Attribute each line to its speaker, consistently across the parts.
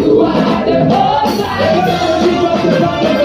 Speaker 1: You are the most high God.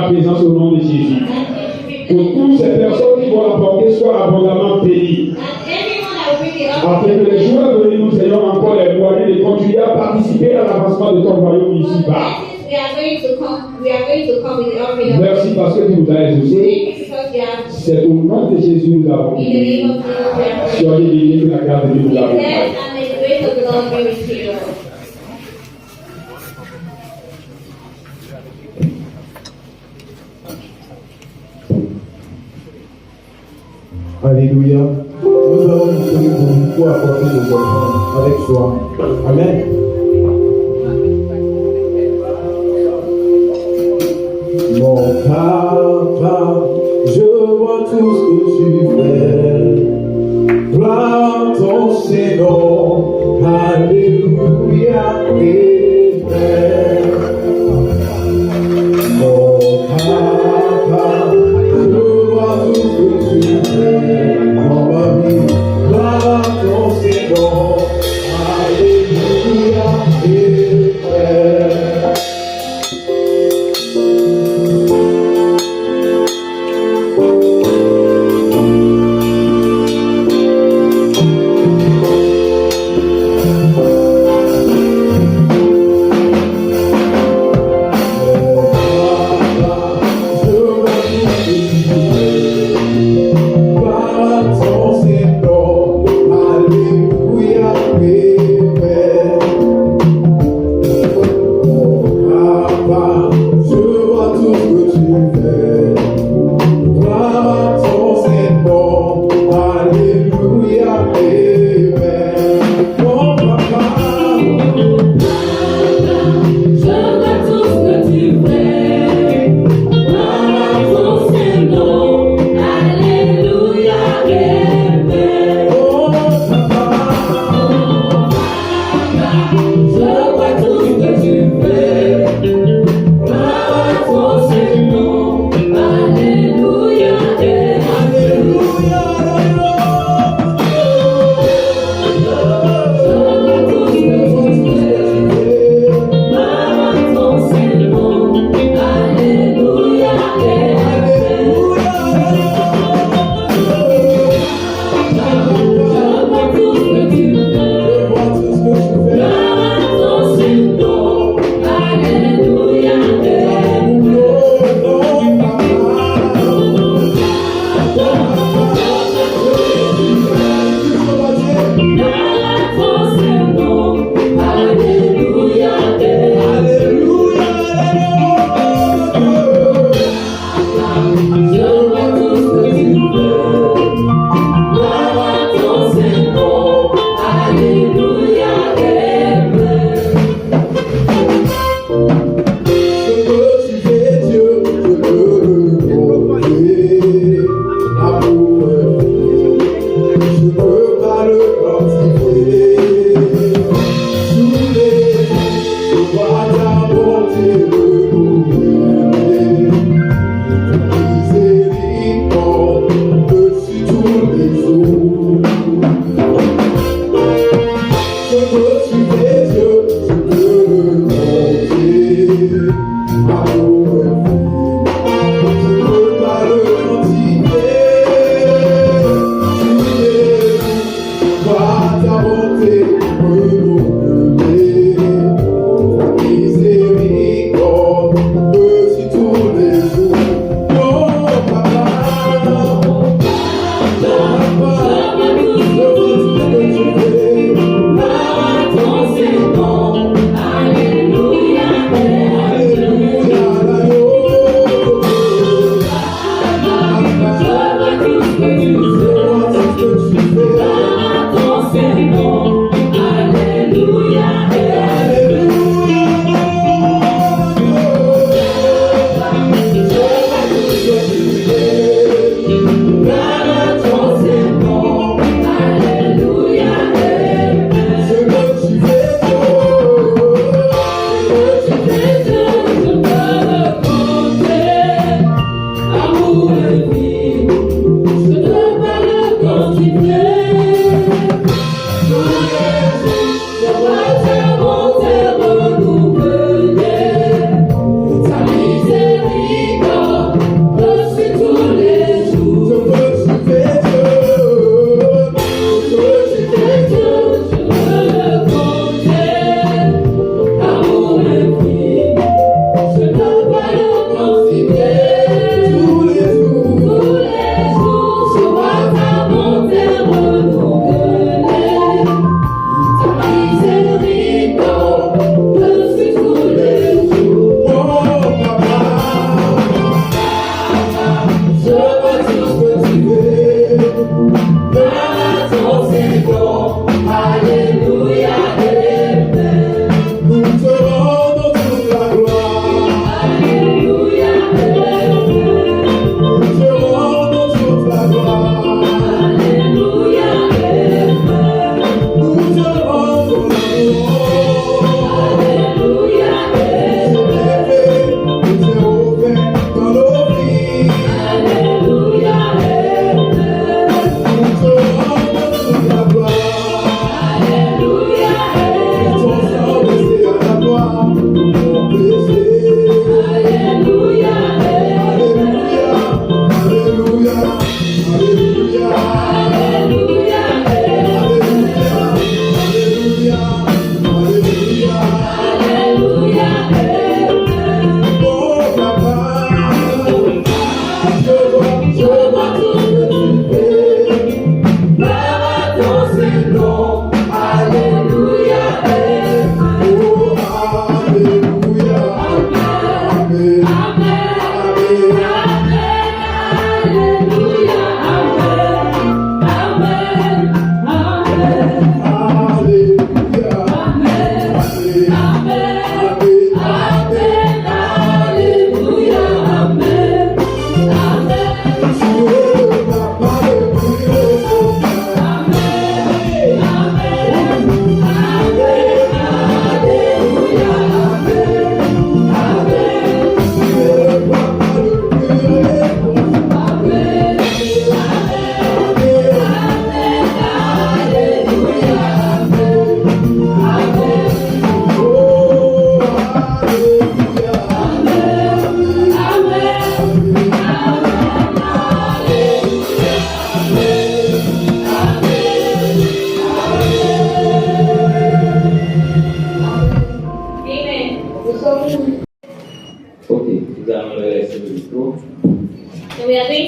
Speaker 1: ta présence au nom de Jésus. Que toutes ces personnes qui vont l'apporter soient abondamment bénies. Afin que les jours à venir, nous ayons encore les moyens de continuer à participer à l'avancement de ton royaume ici-bas. Merci parce que tu nous as exaucés. C'est au nom de Jésus que nous avons prié. Soyez bénis que la grâce de Dieu nous accompagne.
Speaker 2: Alléluia. Nous allons nous prier pour apporter nos enfants avec soi. Amen. Mon papa, je vois tout ce que tu fais. Gloire à ton Seigneur. Alléluia. Amen. Mon papa, je vois tout ce que tu fais. Dans ma vie, gloire à ton Seigneur. Alléluia. Amen.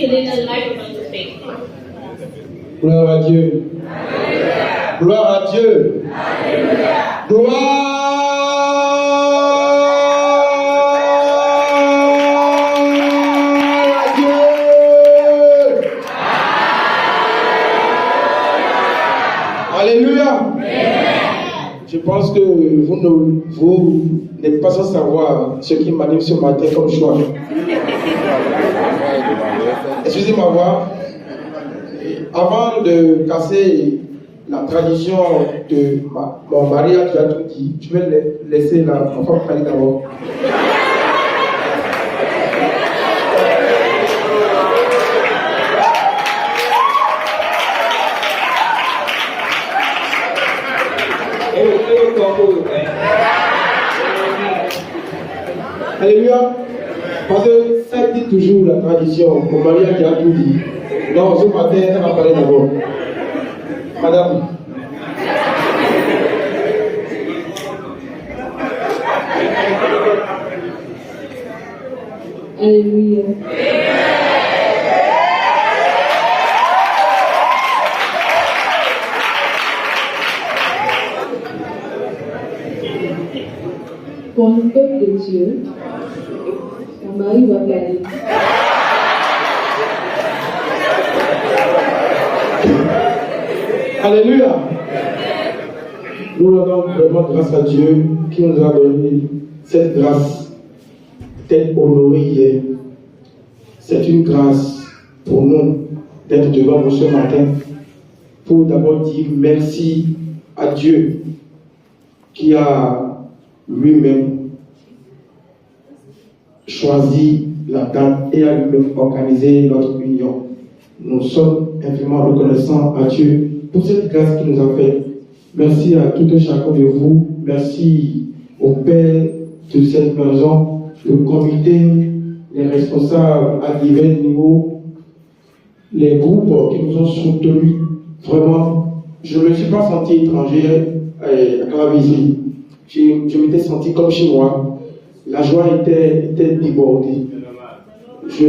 Speaker 3: within the life of our faith.
Speaker 2: Gloire à Dieu. Gloire à Dieu. Gloire à Dieu. Alléluia. Je pense que vous n'êtes pas sans savoir ce qui m'anime ce matin comme choix. Excusez ma voix. Avant de casser la tradition de mon mariage, tu as tout dit. Je vais laisser ma femme parler d'abord. Alléluia. Parce que ça dit toujours la tradition. Mon mariage a tout dit. Non, ce matin, elle va parler d'abord. Madame.
Speaker 4: Alléluia. Pour le peuple de Dieu, mon mari va parler.
Speaker 2: Alléluia. Nous rendons vraiment grâce à Dieu qui nous a donné cette grâce d'être honoré hier. C'est une grâce pour nous d'être devant vous ce matin pour d'abord dire merci à Dieu qui a lui-même choisi la date et a lui-même organisé notre union. Nous sommes infiniment reconnaissants à Dieu pour cette grâce qu'il nous a faite. Merci à tout et chacun de vous. Merci au Père de cette maison, le comité, les responsables à divers niveaux, les groupes qui nous ont soutenus. Vraiment, je ne me suis pas senti étranger à Clavisie. Je m'étais senti comme chez moi. La joie était débordée. Je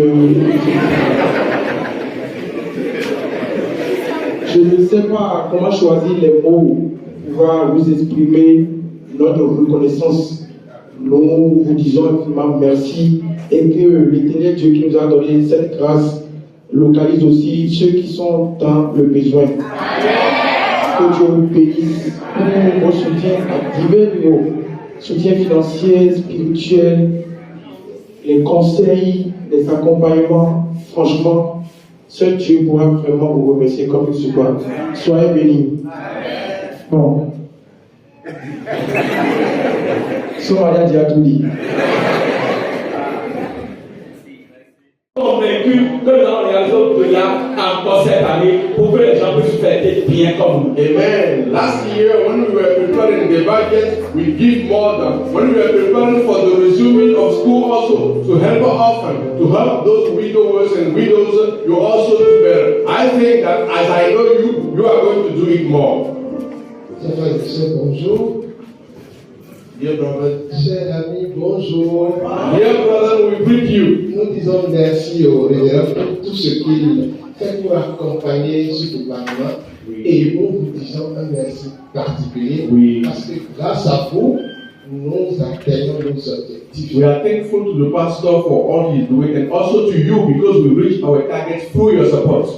Speaker 2: ne sais pas comment choisir les mots pour pouvoir vous exprimer notre reconnaissance. Nous vous disons infiniment merci et que l'éternel Dieu qui nous a donné cette grâce localise aussi ceux qui sont dans le besoin. Que Dieu vous bénisse pour vos soutiens à divers niveaux, soutien financier, spirituel, les conseils, les accompagnements. Franchement, seul Dieu pourra vraiment vous remercier comme il se doit. Soyez bénis. Bon. Son mariage a tout dit.
Speaker 1: Convaincu que dans les réseaux de là, encore cette année, pour que les gens puissent fêter bien comme nous.
Speaker 5: Amen. Last year, when we were preparing the budget, we give more than. When we were preparing for the resuming of school also, to help orphans, to help those widowers and widows, you also do better. I think that as I know you, you are going to do it more.
Speaker 6: Bonjour.
Speaker 5: Dear brother,
Speaker 6: Chers amis, bonjour.
Speaker 5: dear brother, we greet you.
Speaker 6: Nous disons merci au révérend pour tout ce qu'il fait pour accompagner ce gouvernement. Et nous vous disons un merci particulier parce que grâce à vous, nous atteignons nos objectifs.
Speaker 5: We are thankful to the pastor for all he is doing and also to you because we reached our targets through your support.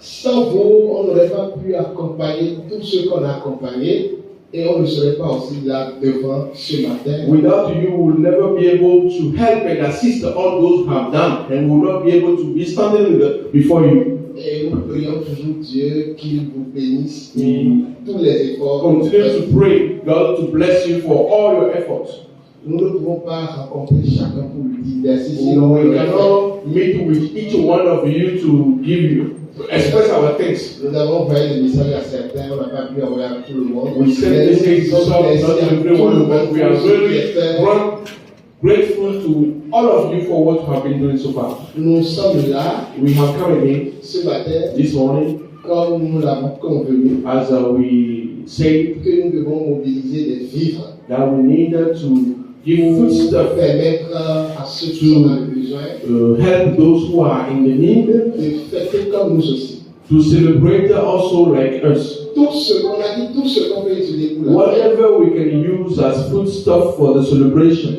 Speaker 6: Sans vous, on n'aurait pas pu accompagner tous ceux qu'on a accompagnés et on ne serait pas aussi là devant ce matin.
Speaker 5: Without you, we will never be able to help and assist all those who have done, and we will not be able to be standing before you.
Speaker 6: Et nous prions toujours Dieu qu'il vous bénisse pour tous les efforts.
Speaker 5: Continue to pray God to bless you for all your efforts.
Speaker 6: Nous ne pouvons pas rencontrer chacun pour lui dire merci.
Speaker 5: We cannot meet with each one of you to give you, to express our thanks.
Speaker 6: Nous avons envoyé des messages à certains, on n'a pas pu envoyer à tout le monde.
Speaker 5: We send messages to some, not everyone, but we are really grateful to all of you for what you have been doing so far.
Speaker 6: Nous sommes là
Speaker 5: We have come again
Speaker 6: ce matin,
Speaker 5: this morning,
Speaker 6: comme nous l'avons convenu,
Speaker 5: as we say
Speaker 6: que nous devons mobiliser des vivres
Speaker 5: that we need to give
Speaker 6: pour
Speaker 5: food stuff
Speaker 6: permettre à ceux qui sont dans le besoin besoin,
Speaker 5: help those who are in the need,
Speaker 6: de fêter comme nous aussi.
Speaker 5: to celebrate also like us.
Speaker 6: Tout ce qu'on a dit, tout ce qu'on peut utiliser pour la fête,
Speaker 5: Whatever we can use as food stuff for the celebration,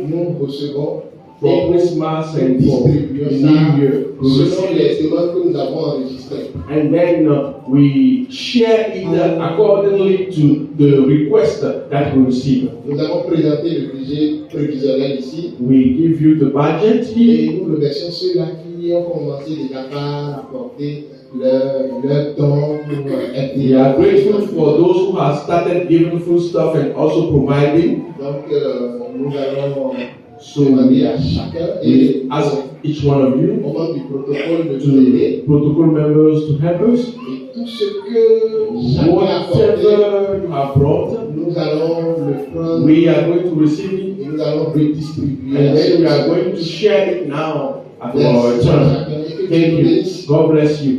Speaker 6: nous recevons
Speaker 5: for
Speaker 6: et
Speaker 5: Christmas
Speaker 6: nous
Speaker 5: and for the
Speaker 6: distribuons ça
Speaker 5: New Year. We
Speaker 6: selon
Speaker 5: receive
Speaker 6: les demandes que nous avons enregistrées.
Speaker 5: and then we share it accordingly to the request that we receive.
Speaker 6: Nous avons présenté le budget prévisionnel ici
Speaker 5: We give you the budget here.
Speaker 6: et nous remercions ceux-là qui ont commencé déjà par apporter leur don pour
Speaker 5: We are grateful for those who have started giving food stuff and also providing.
Speaker 6: Donc, nous allons
Speaker 5: So
Speaker 6: demander à chacun
Speaker 5: we
Speaker 6: et
Speaker 5: ask each one of you,
Speaker 6: au membre du protocole de nous aider.
Speaker 5: to protocol members, to help us.
Speaker 6: Et tout ce que chacun a apporté,
Speaker 5: Whatever you have brought,
Speaker 6: nous allons le prendre
Speaker 5: we are going to receive it,
Speaker 6: et nous allons redistribuer.
Speaker 5: and then we are going to share it now at our
Speaker 6: Merci à
Speaker 5: church.
Speaker 6: chacun et que Dieu
Speaker 5: Thank
Speaker 6: nous
Speaker 5: you.
Speaker 6: bénisse.
Speaker 5: God bless you.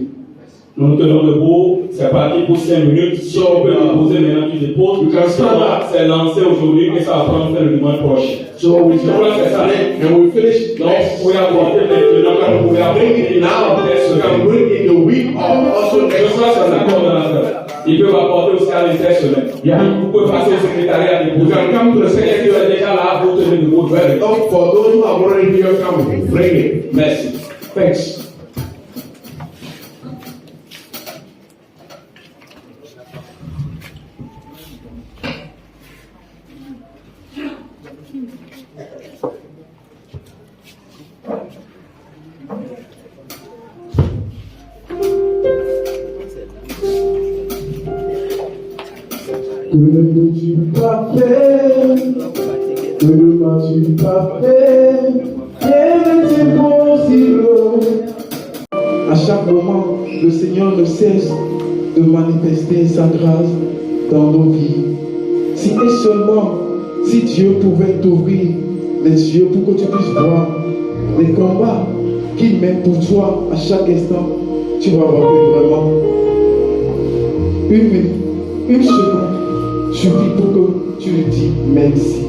Speaker 1: Nous nous tenons debout, c'est parti pour 5 minutes. Si on peut déposer maintenant, tu déposes.
Speaker 5: You can stand up.
Speaker 1: C'est lancé aujourd'hui et ça va prendre fin le dimanche prochain.
Speaker 5: So we
Speaker 1: Je crois que c'est ça.
Speaker 5: and we finish
Speaker 1: Donc,
Speaker 5: next.
Speaker 1: vous pouvez apporter maintenant, vous pouvez
Speaker 5: Bring
Speaker 1: apporter
Speaker 5: it now. You can bring it in the week or also
Speaker 1: Je
Speaker 5: next
Speaker 1: crois que c'est un coordonnateur. Ils peuvent apporter aussi à l'intersemaine.
Speaker 5: Yeah.
Speaker 1: Vous pouvez passer au secrétariat de
Speaker 5: You can come to the
Speaker 1: secrétaire qui
Speaker 5: secretary.
Speaker 1: est déjà là pour tenir debout.
Speaker 5: Donc, for those who have already here, come bring it.
Speaker 1: Merci.
Speaker 5: Thanks.
Speaker 2: Que ne peux-tu pas faire? Que ne m'as-tu pas fait? Rien n'est impossible. À chaque moment, le Seigneur ne cesse de manifester sa grâce dans nos vies. Si et seulement, si Dieu pouvait t'ouvrir les yeux pour que tu puisses voir les combats qu'il mène pour toi à chaque instant, tu vas voir que vraiment une minute, une seconde suffit pour que tu lui dis merci.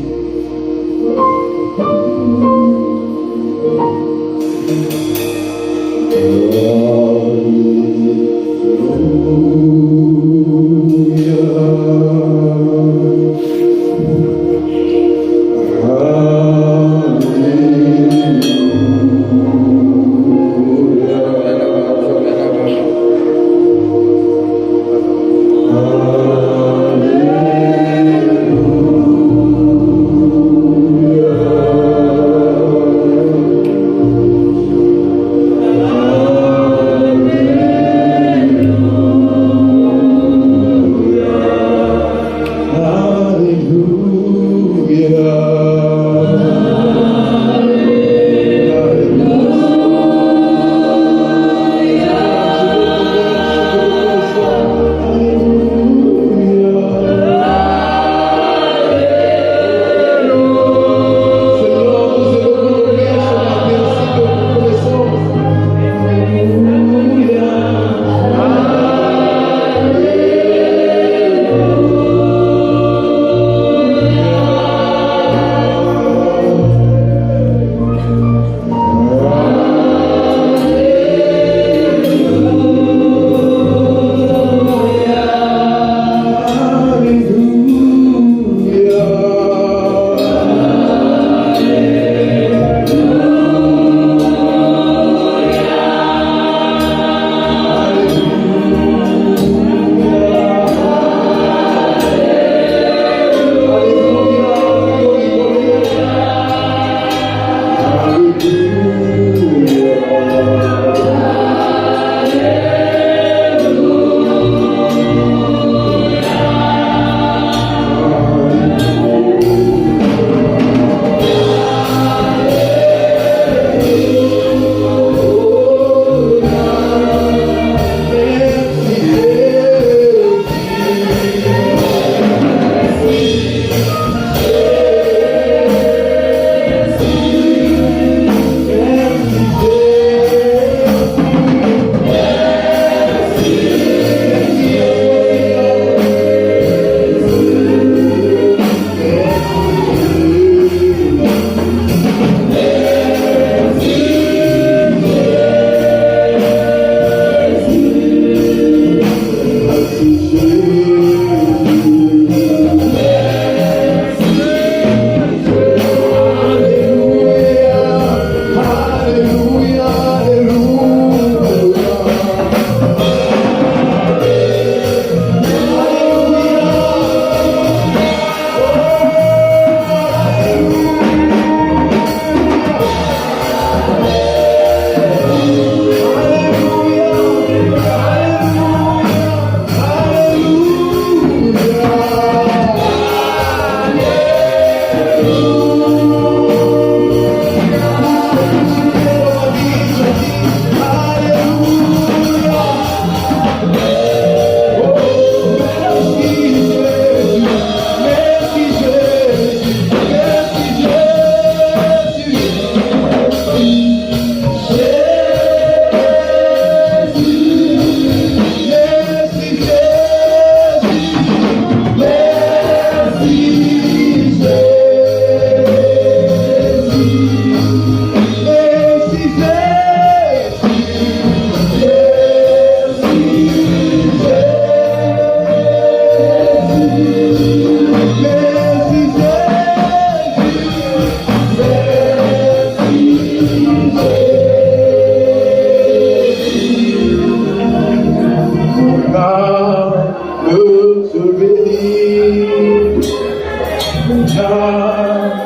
Speaker 2: veut te bénir.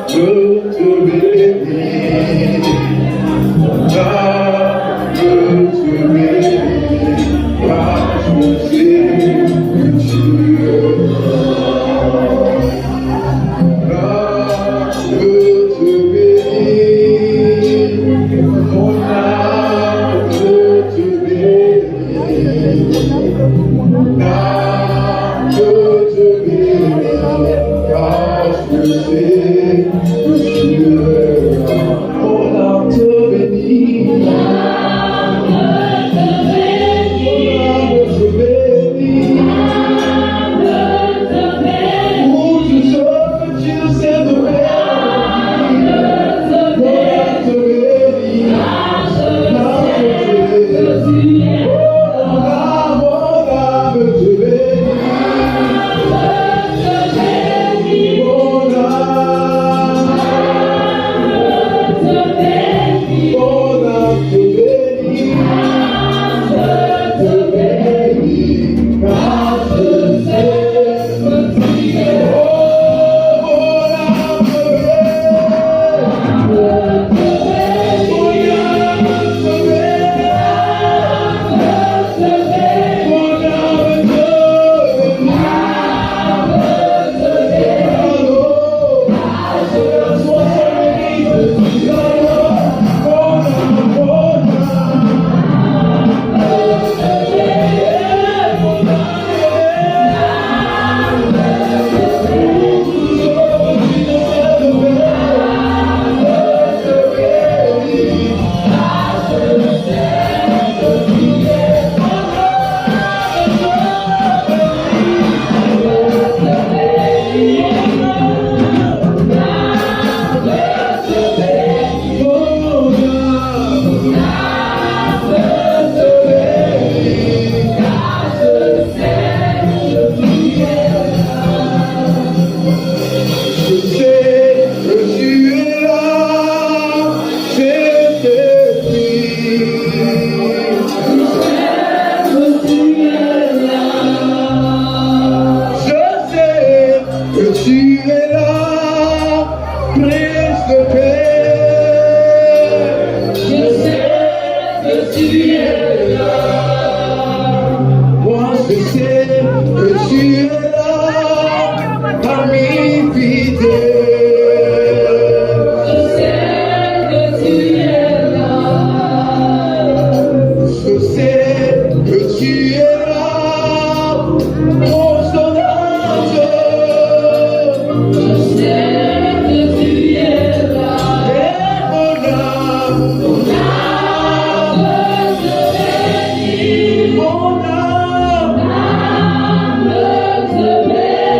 Speaker 2: Je veux te bénir. Je veux te bénir. Car je sais que tu es là. Je veux te bénir. Mon âme veut te bénir. Je veux te bénir. Car je sais que tu es là. Mon âme te bénit. Mon âme te bénit. Pour tout ce que tu sais de faire. Mon âme te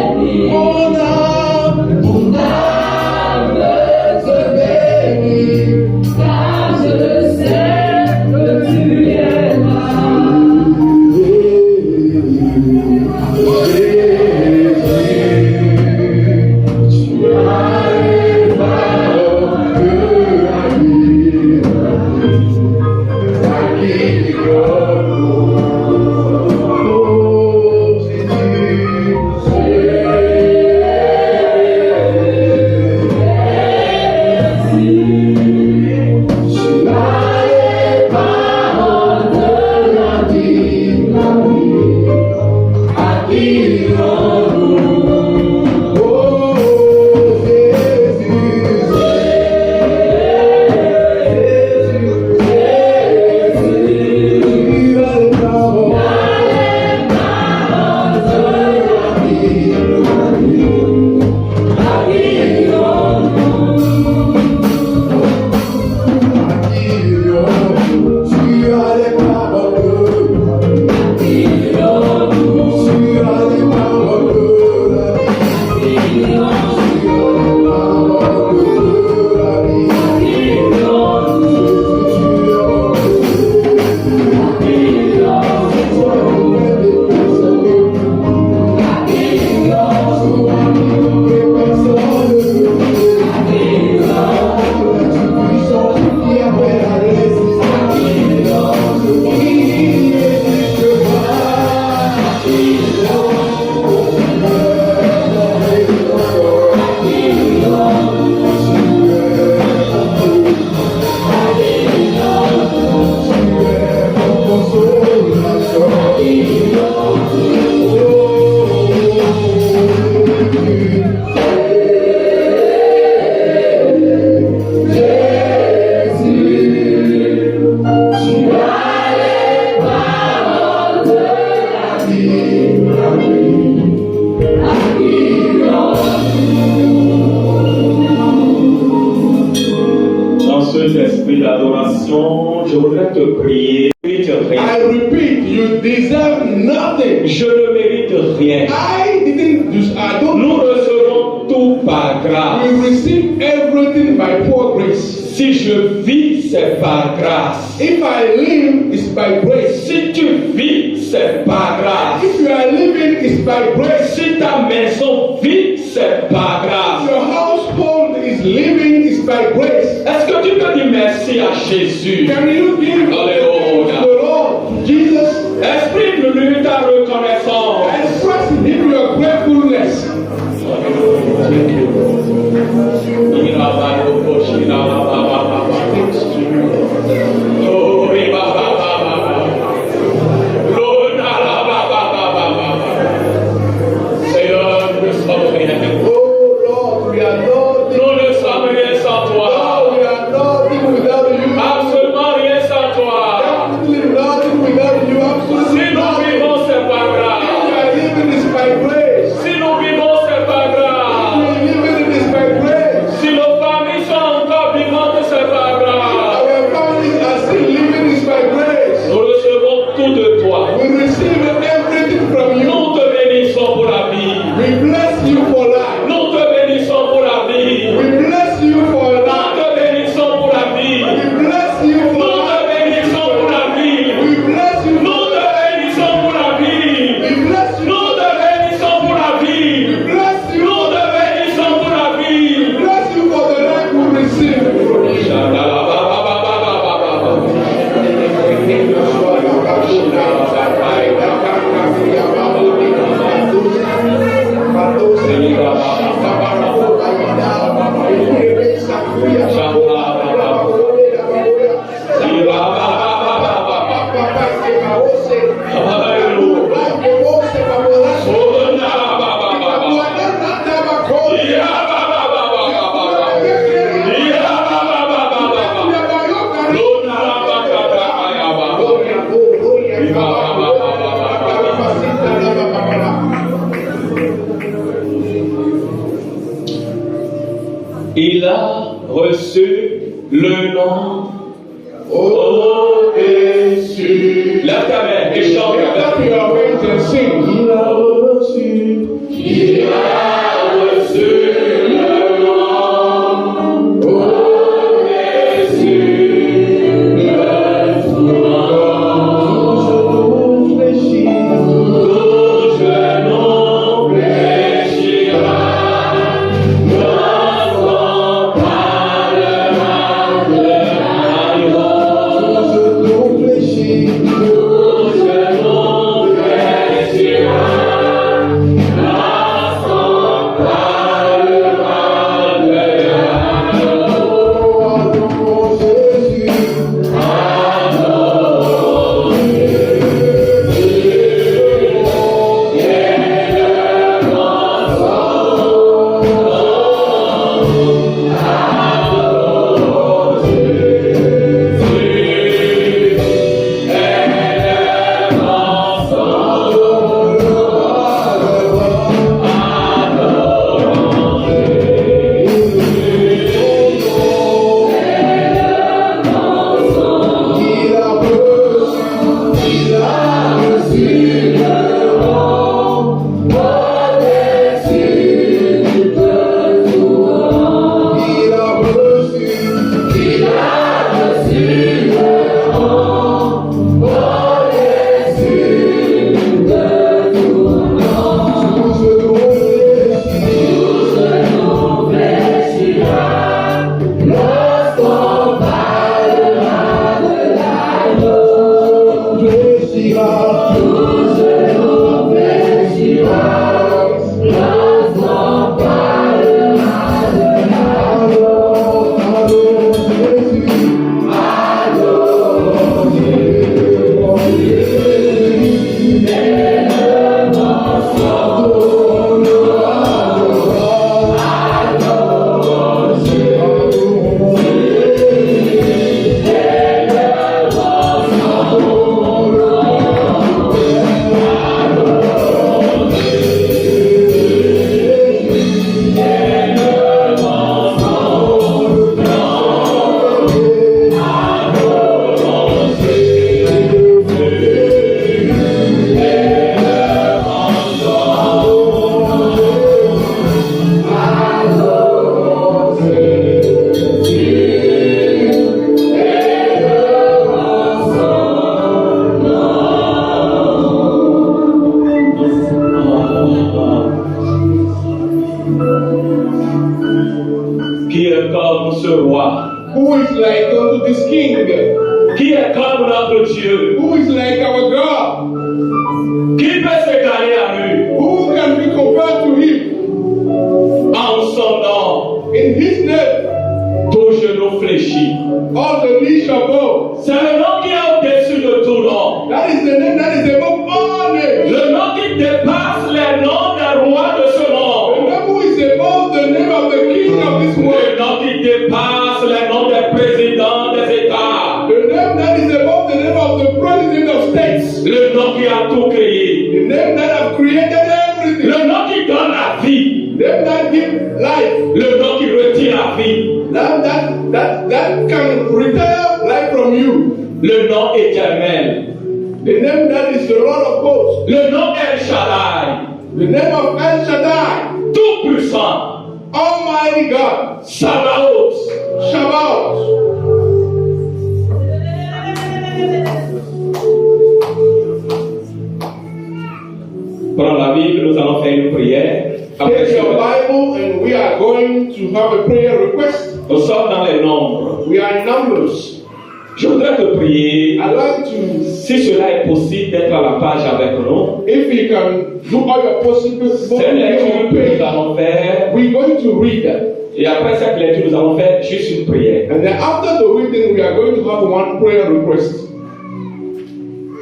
Speaker 2: bénit. Mon âme te bénit. Tu as les
Speaker 1: voudrais te prier.
Speaker 5: I repeat, you deserve nothing.
Speaker 1: Je ne mérite rien. Nous recevons tout par grâce.
Speaker 5: We receive everything by poor grace.
Speaker 1: Si je vis, c'est par grâce.
Speaker 5: If I live, it's by grace.
Speaker 1: Si tu vis, c'est par grâce.
Speaker 5: If you are living, it's by grace.
Speaker 1: Si ta maison vit, c'est par grâce.
Speaker 5: If your household is living, it's by grace.
Speaker 1: Est-ce que tu peux dire merci à Jésus?
Speaker 5: Can you give
Speaker 1: Alléluia.
Speaker 5: the Lord, Jesus?
Speaker 1: Exprime-lui ta reconnaissance.
Speaker 5: Express in him your gratefulness.
Speaker 1: Il a reçu le nom
Speaker 5: au-dessus.
Speaker 1: Lève ta main et chante avec
Speaker 5: your hands and sing.
Speaker 1: Il a reçu le nom au-dessus.
Speaker 5: Who is like unto this king?
Speaker 1: Qui est comme notre Dieu?
Speaker 5: Who is like our God?
Speaker 1: Qui peut s'égaler à lui?
Speaker 5: Who can be compared to him?
Speaker 1: En son nom,
Speaker 5: In his name,
Speaker 1: tout genou fléchit.
Speaker 5: all the knee shall bow.
Speaker 1: C'est le nom qui est au-dessus de tout nom.
Speaker 5: That is the name that is above all names.
Speaker 1: Le nom qui dépasse les noms des rois de ce
Speaker 5: The
Speaker 1: monde.
Speaker 5: name who is above the name of the king of this
Speaker 1: Le
Speaker 5: world.
Speaker 1: nom qui dépasse les noms des présidents des États.
Speaker 5: The name that is above the name of the president of states.
Speaker 1: Le nom qui a tout créé.
Speaker 5: The name that have created everything.
Speaker 1: Le nom qui donne la vie.
Speaker 5: The name that gives life.
Speaker 1: Le nom qui retire la vie.
Speaker 5: That can retire life from you.
Speaker 1: Le nom éternel.
Speaker 5: The name that is the Lord of hosts.
Speaker 1: Le nom El Shaddai.
Speaker 5: The name of El Shaddai.
Speaker 1: Tout puissant.
Speaker 5: Almighty God.
Speaker 1: Sabaoth.
Speaker 5: Shabbat.
Speaker 1: Prends la Bible, nous allons faire une prière. Après
Speaker 5: Take your
Speaker 1: cela,
Speaker 5: Bible and we are going to have a prayer request.
Speaker 1: nous sommes dans les nombres.
Speaker 5: We are in Numbers.
Speaker 1: Je voudrais te prier,
Speaker 5: I'd like to,
Speaker 1: si cela est possible, d'être à la page avec nous.
Speaker 5: if you can do all your possible,
Speaker 1: C'est une lecture que nous
Speaker 5: page.
Speaker 1: allons faire.
Speaker 5: We're going to read that.
Speaker 1: Et après cette lecture, nous allons faire juste une prière.
Speaker 5: And then after the reading, we are going to have one prayer request.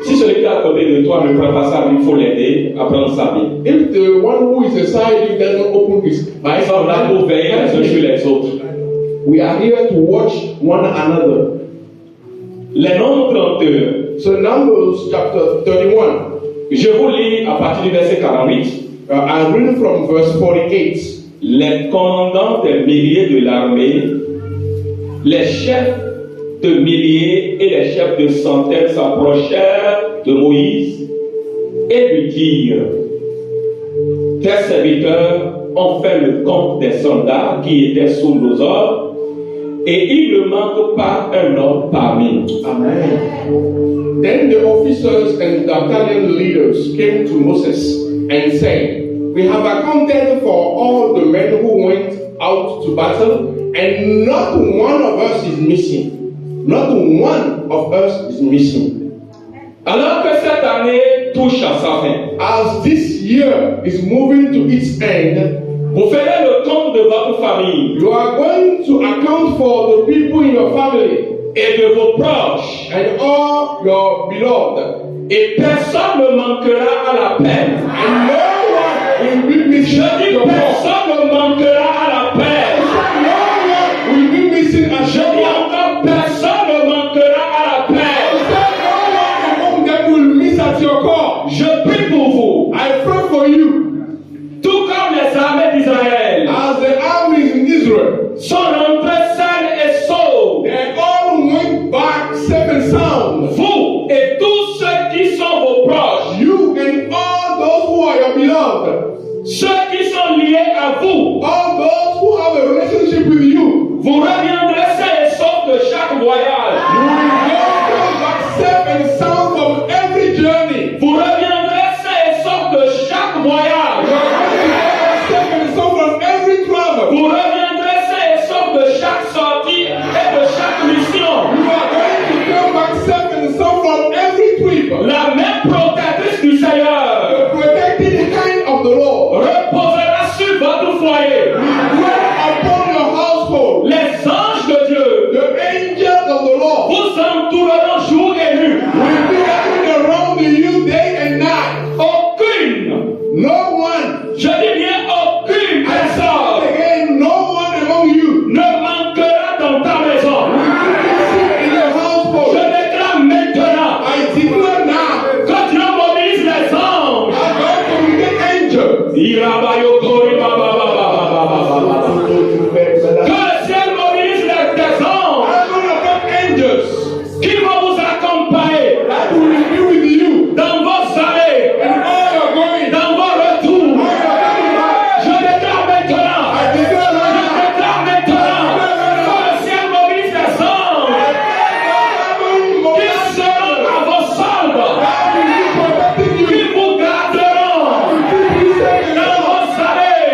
Speaker 1: Si celui qui est à côté de toi ne prend pas sa Bible, il faut l'aider à prendre sa Bible.
Speaker 5: If the one who is beside you doesn't open his
Speaker 1: Ils sont là pour veiller les uns sur les autres.
Speaker 5: we are here to watch one another.
Speaker 1: Les nombres 31.
Speaker 5: So Numbers chapter 31.
Speaker 1: Je vous lis à partir du verset 48.
Speaker 5: I'm reading from verse 48.
Speaker 1: Les commandants des milliers de l'armée, les chefs de milliers et les chefs de centaines s'approchèrent de Moïse et lui dirent: tes serviteurs ont fait le compte des soldats qui étaient sous nos ordres, et il ne manque pas un homme parmi nous.
Speaker 5: Amen. Then the officers and battalion leaders came to Moses and said, we have accounted for all the men who went out to battle, and not one of us is missing. Not one of us is missing.
Speaker 1: Alors que cette année touche à sa fin,
Speaker 5: As this year is moving to its end,
Speaker 1: vous ferez le compte de votre famille
Speaker 5: you are going to account for the people in your family
Speaker 1: et de vos proches,
Speaker 5: and all your beloved.
Speaker 1: et personne ne manquera à la peine.
Speaker 5: And no one will be
Speaker 1: Je
Speaker 5: missing
Speaker 1: dis
Speaker 5: your call.
Speaker 1: personne ne manquera à la peine.
Speaker 5: No one will be missing a
Speaker 1: Je
Speaker 5: show.
Speaker 1: dis encore personne ne manquera à la peine.
Speaker 5: No one among them will miss at your call.
Speaker 1: Je prie pour vous,
Speaker 5: I pray for you.
Speaker 1: tout comme les armées d'Israël
Speaker 5: As the armies in Israel,
Speaker 1: sont rentrées saines et sauves,
Speaker 5: they all went back safe and sound.
Speaker 1: vous et tous ceux qui sont vos proches,
Speaker 5: You and all those who are your beloved,
Speaker 1: ceux qui sont liés à vous,
Speaker 5: all those who have a relationship with you,
Speaker 1: vous reviendrez sains et saufs de chaque voyage.
Speaker 5: you will go back safe and sound from every journey.
Speaker 1: Vous reviendrez sains et saufs de chaque voyage.
Speaker 5: You are going to go back safe and sound from every travel.
Speaker 1: Vous reviendrez sains et saufs de chaque sortie et de chaque mission.
Speaker 5: You are going to go back safe and sound from every trip.
Speaker 1: La main protectrice du Seigneur
Speaker 5: The protecting hand of the Lord
Speaker 1: reposera sur votre foyer.
Speaker 5: dwell upon your household.
Speaker 1: Les anges de Dieu
Speaker 5: The angels of the Lord
Speaker 1: vous entoureront jour et nuit.
Speaker 5: will be gathering around you day and night.
Speaker 1: Aucune,
Speaker 5: No one,
Speaker 1: je dis bien aucune personne
Speaker 5: again, no one among you
Speaker 1: ne manquera dans ta maison.
Speaker 5: will be in your
Speaker 1: Je
Speaker 5: household.
Speaker 1: déclare maintenant
Speaker 5: I declare now,
Speaker 1: que Dieu mobilise les anges.
Speaker 5: I'm going to be the angel.
Speaker 1: Irabayokori baba baba baba baba. Que le ciel mobilise des anges
Speaker 5: I'm going to have angels
Speaker 1: qui vont vous accompagner
Speaker 5: that will be with you
Speaker 1: dans vos allées,
Speaker 5: and all you're going.
Speaker 1: dans vos retours.
Speaker 5: All you're coming back.
Speaker 1: Je déclare maintenant,
Speaker 5: I declare
Speaker 1: je
Speaker 5: now,
Speaker 1: déclare maintenant que le ciel mobilise les anges qui seront à vos soldes, qui vous garderont dans vos allées,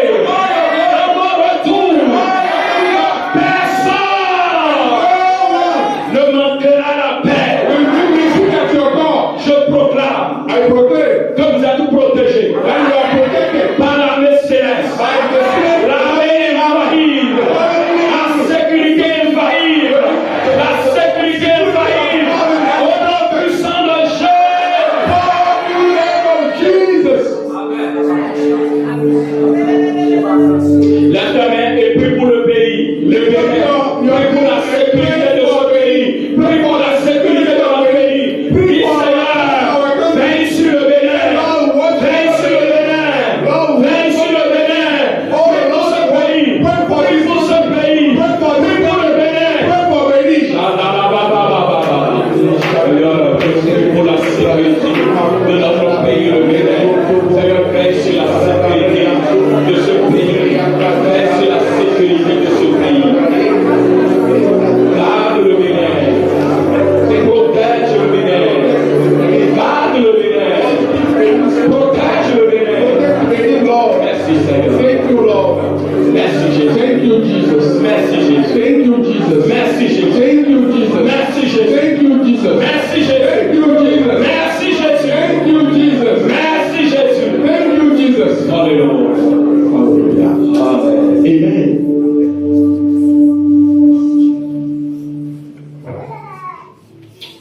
Speaker 1: Alléluia. Amen.
Speaker 2: Amen.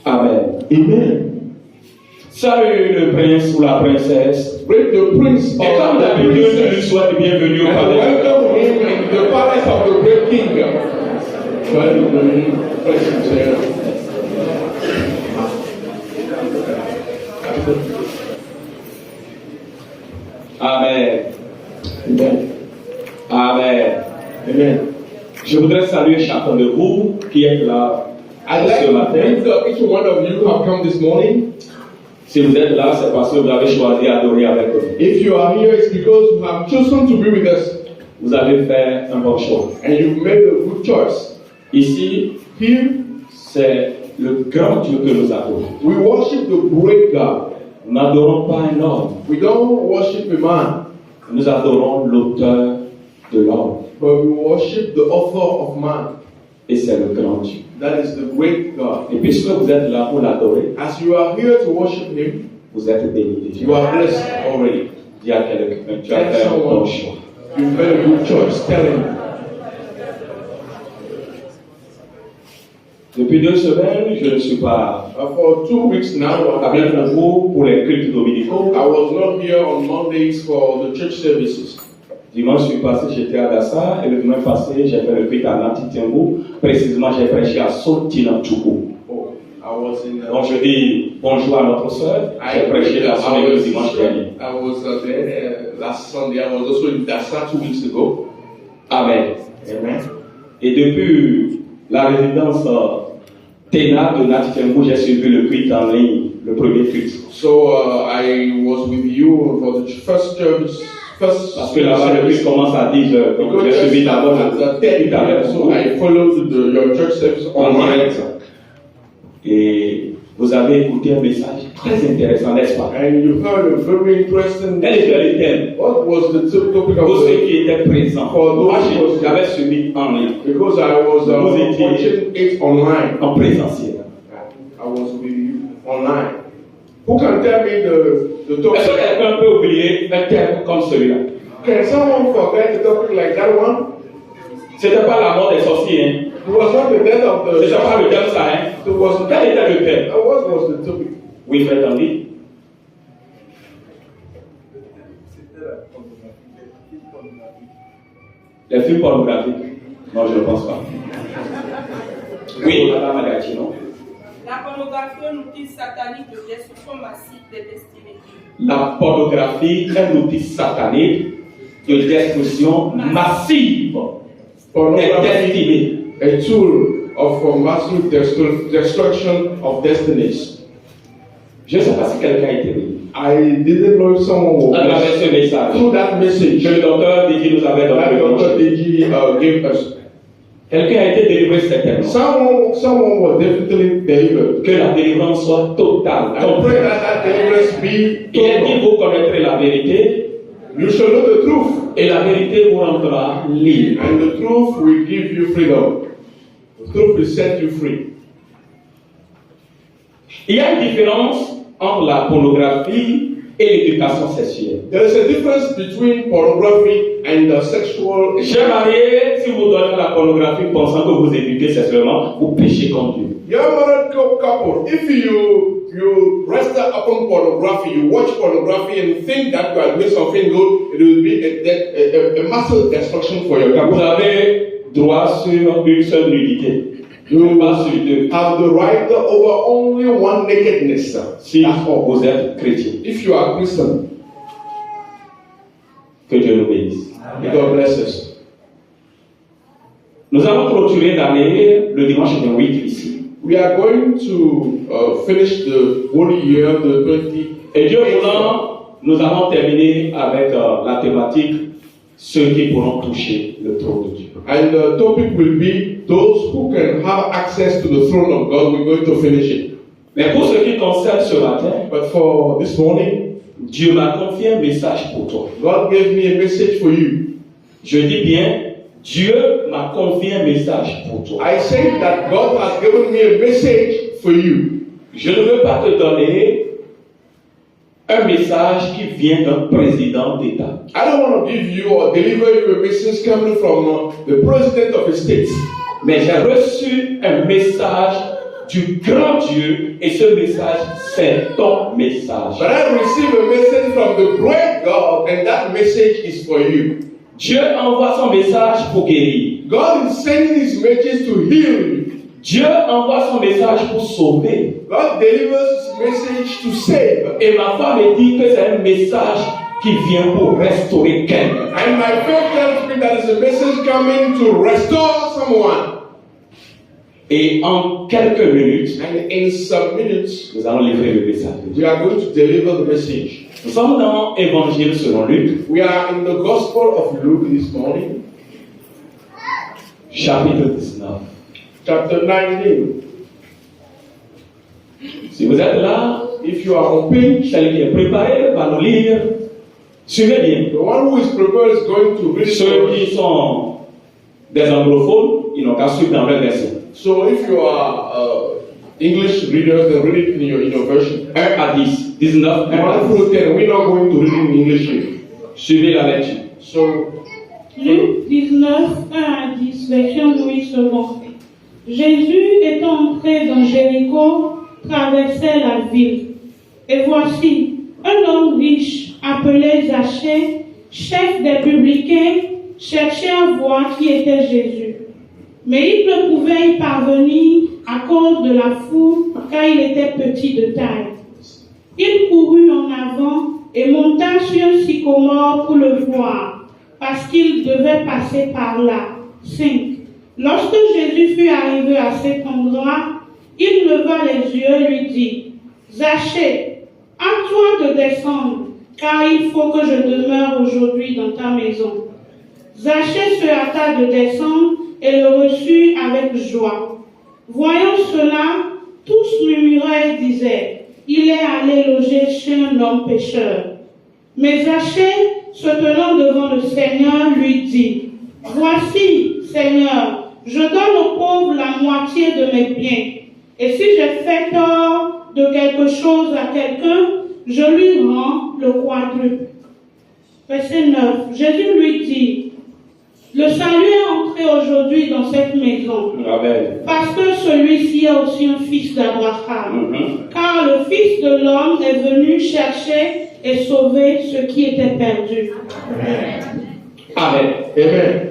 Speaker 1: Amen.
Speaker 2: Amen.
Speaker 1: Salut le prince ou la princesse.
Speaker 5: Greet the prince
Speaker 1: Et comme
Speaker 5: of the
Speaker 1: d'habitude, je lui
Speaker 5: princess.
Speaker 1: souhaite bienvenue au
Speaker 5: And
Speaker 1: palais.
Speaker 5: welcome him in the palace of the great king.
Speaker 1: Amen.
Speaker 2: Amen.
Speaker 1: Amen.
Speaker 2: Amen.
Speaker 1: Je voudrais saluer chacun de vous qui êtes là
Speaker 5: I'd like
Speaker 1: ce
Speaker 5: to
Speaker 1: matin.
Speaker 5: thank each one of you who have come this morning.
Speaker 1: Si vous êtes là, c'est parce que vous avez choisi d'adorer avec nous.
Speaker 5: If you are here, it's because you have chosen to be with us
Speaker 1: Vous avez fait un bon choix.
Speaker 5: and you've made a good choice.
Speaker 1: Ici,
Speaker 5: Here,
Speaker 1: c'est le grand Dieu que nous adorons.
Speaker 5: we worship the great God.
Speaker 1: Nous n'adorons pas un homme,
Speaker 5: We don't worship a man,
Speaker 1: nous adorons l'auteur de l'homme.
Speaker 5: but we worship the author of man.
Speaker 1: Et c'est le grand Dieu.
Speaker 5: That is the great God.
Speaker 1: Et puisque vous êtes là pour l'adorer,
Speaker 5: As you are here to worship him,
Speaker 1: vous êtes bénis déjà.
Speaker 5: you are blessed already.
Speaker 1: Dis à quelqu'un, tu as fait un bon choix.
Speaker 5: You've made a good choice. Tell him.
Speaker 1: Depuis 2 semaines, je ne suis pas
Speaker 5: For 2 weeks now,
Speaker 1: avec vous pour les cultes dominicaux.
Speaker 5: I was not here on Mondays for the church services.
Speaker 1: Dimanche passé, j'étais à Dassa et le dimanche passé, j'ai fait le culte à Nantitiengo. Précisément, j'ai prêché à Sotinantoukou.
Speaker 5: Oh, I was in.
Speaker 1: Donc, je dis bonjour à notre sœur. J'ai prêché là avec le dimanche dernier.
Speaker 5: I was there last Sunday. I was also in Dassa 2 weeks ago.
Speaker 1: Amen.
Speaker 5: Amen.
Speaker 1: Et depuis la résidence Téna de Nantitiengo, j'ai suivi le culte en ligne, le premier culte.
Speaker 5: So I was with you for the first service.
Speaker 1: Parce que là-bas, le culte commence à 10h. Donc, j'ai suivi d'abord le culte à l'heure.
Speaker 5: So I followed your church service
Speaker 1: En
Speaker 5: online.
Speaker 1: direct. Et vous avez écouté un message très intéressant, n'est-ce pas?
Speaker 5: And you heard a very interesting.
Speaker 1: Quel était le thème?
Speaker 5: What was the topic
Speaker 1: Pour
Speaker 5: of
Speaker 1: ceux
Speaker 5: the?
Speaker 1: qui étaient présents.
Speaker 5: For those
Speaker 1: Moi,
Speaker 5: who was-
Speaker 1: j'avais suivi en ligne,
Speaker 5: Because I was
Speaker 1: Vous étiez-
Speaker 5: watching it online.
Speaker 1: en présentiel.
Speaker 5: I was with you online. Who can tell me the
Speaker 1: Est-ce
Speaker 5: topic?
Speaker 1: que quelqu'un peut oublier un thème comme celui-là?
Speaker 5: Can someone forget the topic like that one?
Speaker 1: C'était pas la mort des sorciers, hein?
Speaker 5: It was not the death of the.
Speaker 1: C'était pas le thème ça, hein?
Speaker 5: It was.
Speaker 1: Quel était le thème?
Speaker 5: What was the topic?
Speaker 1: Oui, faites en ligne. Les films pornographiques? Non, je ne pense pas. Oui, madame Agati, non?
Speaker 3: La pornographie est un outil satanique de destruction massive des destinées.
Speaker 1: La pornographie est un outil satanique de destruction massive des
Speaker 5: Pornography,
Speaker 1: destinées.
Speaker 5: a tool of massive destruction of destinies.
Speaker 1: Je ne sais pas si quelqu'un a été béni
Speaker 5: I didn't know if someone
Speaker 1: à travers
Speaker 5: was
Speaker 1: ce message
Speaker 5: through that message.
Speaker 1: que le docteur Didi nous avait donné.
Speaker 5: That
Speaker 1: le
Speaker 5: Dr.
Speaker 1: dimanche.
Speaker 5: Deji gave us.
Speaker 1: Quelqu'un a été délivré certainement.
Speaker 5: Someone was definitely delivered.
Speaker 1: Que la délivrance soit totale.
Speaker 5: I pray that that deliverance be
Speaker 1: Il est dit,
Speaker 5: total.
Speaker 1: vous connaîtrez la vérité
Speaker 5: You shall know the truth,
Speaker 1: et la vérité vous rendra libre.
Speaker 5: and the truth will give you freedom. The truth will set you free.
Speaker 1: Il y a une différence entre la pornographie et l'éducation sexuelle.
Speaker 5: There is a difference between pornography and sexual.
Speaker 1: Chers mariés, si vous donnez la pornographie pensant que vous éduquez sexuellement, vous péchez contre Dieu.
Speaker 5: Young married couple, if you rest upon pornography, you watch pornography and think that you are doing something good, it will be a massive destruction for your
Speaker 1: Vous
Speaker 5: couple.
Speaker 1: avez droit sur une seule nudité.
Speaker 5: You
Speaker 1: Pas sur deux.
Speaker 5: have the right over only one nakedness.
Speaker 1: Si
Speaker 5: That's all.
Speaker 1: vous êtes chrétien.
Speaker 5: If you are Christian,
Speaker 1: Que Dieu nous bénisse.
Speaker 5: may God bless us.
Speaker 1: Nous allons clôturer l'année le dimanche 28 ici.
Speaker 5: We are going to finish the whole year, the 20.
Speaker 1: Et Dieu voulant, nous allons terminer avec la thématique ceux qui pourront toucher le trône de Dieu.
Speaker 5: And the topic will be those who can have access to the throne of God. We're going to finish it.
Speaker 1: Mais pour ce qui concerne ce matin,
Speaker 5: But for this morning,
Speaker 1: Dieu m'a confié un message pour toi.
Speaker 5: God gave me a message for you.
Speaker 1: Je dis bien, Dieu m'a confié un message pour toi.
Speaker 5: I say that God has given me a message for you.
Speaker 1: Je ne veux pas te donner un message qui vient d'un président d'État.
Speaker 5: I don't want to give you or deliver you a message coming from the president of a state.
Speaker 1: Mais j'ai reçu un message du grand Dieu et ce message, c'est ton message.
Speaker 5: But I received a message from the great God and that message is for you.
Speaker 1: Dieu envoie son message pour guérir.
Speaker 5: God is sending his message to heal you.
Speaker 1: Dieu envoie son message pour sauver.
Speaker 5: God delivers his message to save.
Speaker 1: Et ma femme me dit que c'est un message qui vient pour restaurer quelqu'un.
Speaker 5: And my faith tells me that is a message coming to restore someone.
Speaker 1: Et en quelques minutes,
Speaker 5: And in some minutes,
Speaker 1: nous allons livrer le message.
Speaker 5: we are going to deliver the message.
Speaker 1: Nous sommes dans Évangile selon Luc,
Speaker 5: We are in the Gospel of Luke this morning,
Speaker 1: chapitre 19.
Speaker 5: chapter 19.
Speaker 1: Si vous êtes là,
Speaker 5: If you are on page,
Speaker 1: celui qui est préparé va nous lire. Suivez bien.
Speaker 5: the one who is prepared is going to read
Speaker 1: Ceux
Speaker 5: for us.
Speaker 1: qui sont des anglophones, ils n'ont qu'à suivre dans leur version.
Speaker 5: So if you are English readers, then read it in your version.
Speaker 1: 1 à 10, 19, 1 à
Speaker 5: 1
Speaker 1: 10.
Speaker 5: through 10, we're not going to read it in English here.
Speaker 1: Suivez la lecture.
Speaker 5: So,
Speaker 7: Luc 19, 1 à 10, version Louis II. Jésus étant entré dans Jéricho, traversait la ville. Et voici, un homme riche, appelé Zachée, chef des publicains, cherchait à voir qui était Jésus. Mais il ne pouvait y parvenir à cause de la foule, car il était petit de taille. Il courut en avant et monta sur un sycomore pour le voir, parce qu'il devait passer par là. 5. Lorsque Jésus fut arrivé à cet endroit, il leva les yeux et lui dit, « Zachée, à toi de descendre, car il faut que je demeure aujourd'hui dans ta maison. » Zachée se hâta de descendre et le reçut avec joie. Voyant cela, tous murmuraient et disaient, « Il est allé loger chez un homme pécheur. » Mais Zachée, se tenant devant le Seigneur, lui dit, « Voici, Seigneur, je donne aux pauvres la moitié de mes biens. Et si j'ai fait tort de quelque chose à quelqu'un, je lui rends le quadruple. » Verset 9. Jésus lui dit, « Le salut est entré aujourd'hui dans cette maison,
Speaker 1: Amen.
Speaker 7: parce que celui-ci est aussi un fils d'Abraham. Car le Fils de l'homme est venu chercher et sauver ce qui était perdu. »
Speaker 1: Amen.
Speaker 5: Amen.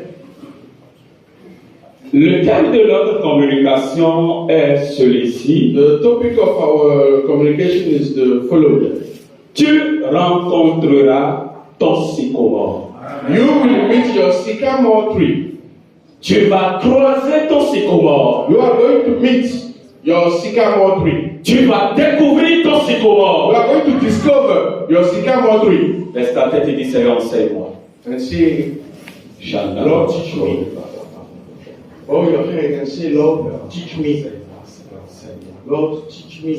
Speaker 1: Le thème de notre communication est celui-ci.
Speaker 5: The topic of our communication is the following.
Speaker 1: Tu rencontreras ton sycomore.
Speaker 5: You will meet your sycamore tree.
Speaker 1: Tu vas croiser ton sycomore.
Speaker 5: You are going to meet your sycamore tree.
Speaker 1: Tu vas découvrir ton
Speaker 5: You
Speaker 1: sycomore.
Speaker 5: are going to discover your sycamore tree.
Speaker 1: Laisse ta tête et dis, Seigneur, enseigne-moi.
Speaker 5: And say,
Speaker 1: Shalom.
Speaker 5: Lord, teach me. Bow your head and say, Lord, teach me. Lord, teach me.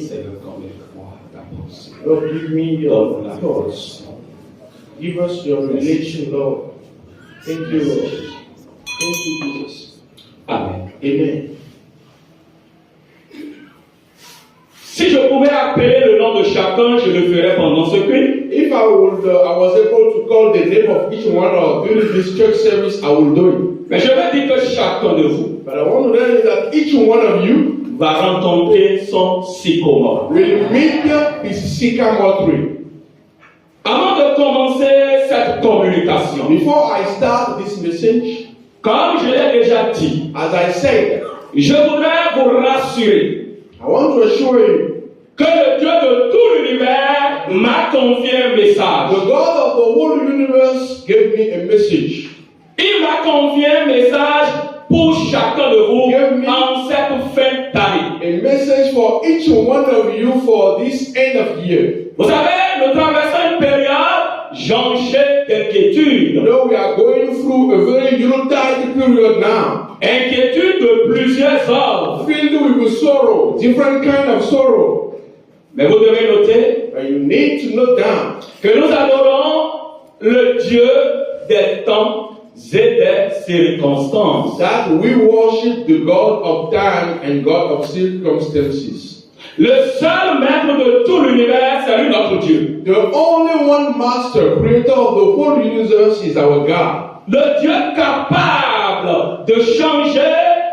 Speaker 5: Lord, give me your thoughts. Give us your revelation, Lord. Thank you, Lord. Thank you, Jesus.
Speaker 1: Amen.
Speaker 5: Amen.
Speaker 1: Si je pouvais appeler le nom de chacun, je le ferais pendant ce culte.
Speaker 5: If I was able to call the name of each one or during this church service, I will do it.
Speaker 1: Mais je vais dire que chacun de vous
Speaker 5: But I want to tell you that each one of you
Speaker 1: va rencontrer son sycomore.
Speaker 5: will meet his sycamore tree.
Speaker 1: Avant de commencer cette communication,
Speaker 5: Before I start this message,
Speaker 1: comme je l'ai déjà dit,
Speaker 5: as I said,
Speaker 1: je voudrais vous rassurer
Speaker 5: I want to assure you,
Speaker 1: que le Dieu de tout l'univers m'a confié un message.
Speaker 5: the God of the whole universe gave me a message.
Speaker 1: Il m'a confié un message pour chacun de vous en cette fin d'année.
Speaker 5: A message for each one of you for this end of year.
Speaker 1: Vous savez, nous traversons une période jonchée d'inquiétude.
Speaker 5: You know, we are going through a very Yuletide period now.
Speaker 1: Inquiétude de plusieurs ordres.
Speaker 5: Filled with sorrow, different kind of sorrow.
Speaker 1: Mais vous devez noter
Speaker 5: And you need to note down
Speaker 1: que nous adorons le Dieu des temps et des circonstances.
Speaker 5: that we worship the God of time and God of circumstances.
Speaker 1: Le seul maître de tout l'univers, c'est lui notre Dieu.
Speaker 5: The only one master, creator of the whole universe is our God.
Speaker 1: Le Dieu capable de changer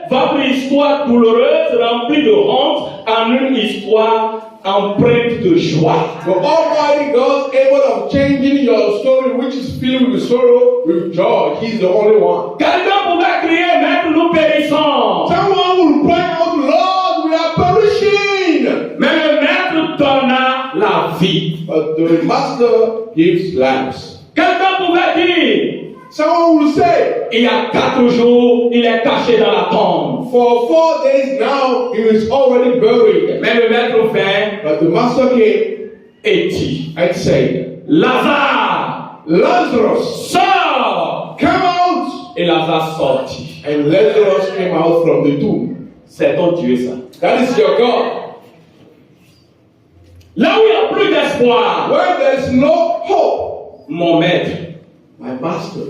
Speaker 1: votre histoire douloureuse, remplie de honte, en une histoire empreinte de joie.
Speaker 5: The Almighty God is able of changing your story, which is filled with sorrow, with joy. He's the only one.
Speaker 1: Quelqu'un pouvait crier, maître, nous périssons.
Speaker 5: Someone will cry out, Lord, we are perishing.
Speaker 1: Mais le maître donna la vie.
Speaker 5: But the master gives lives.
Speaker 1: Quelqu'un pouvait dire,
Speaker 5: Someone will say,
Speaker 1: il y a 4 jours, il est caché dans la tombe.
Speaker 5: for 4 days now, he is already buried.
Speaker 1: Mais le maître vint
Speaker 5: But the master came
Speaker 1: et dit,
Speaker 5: and said,
Speaker 1: Lazare,
Speaker 5: Lazarus,
Speaker 1: sors.
Speaker 5: come out.
Speaker 1: Et Lazare sortit.
Speaker 5: And Lazarus came out from the tomb.
Speaker 1: C'est ton Dieu ça.
Speaker 5: That is your God.
Speaker 1: Là où il n'y a plus d'espoir,
Speaker 5: Where there is no hope,
Speaker 1: mon maître,
Speaker 5: my master,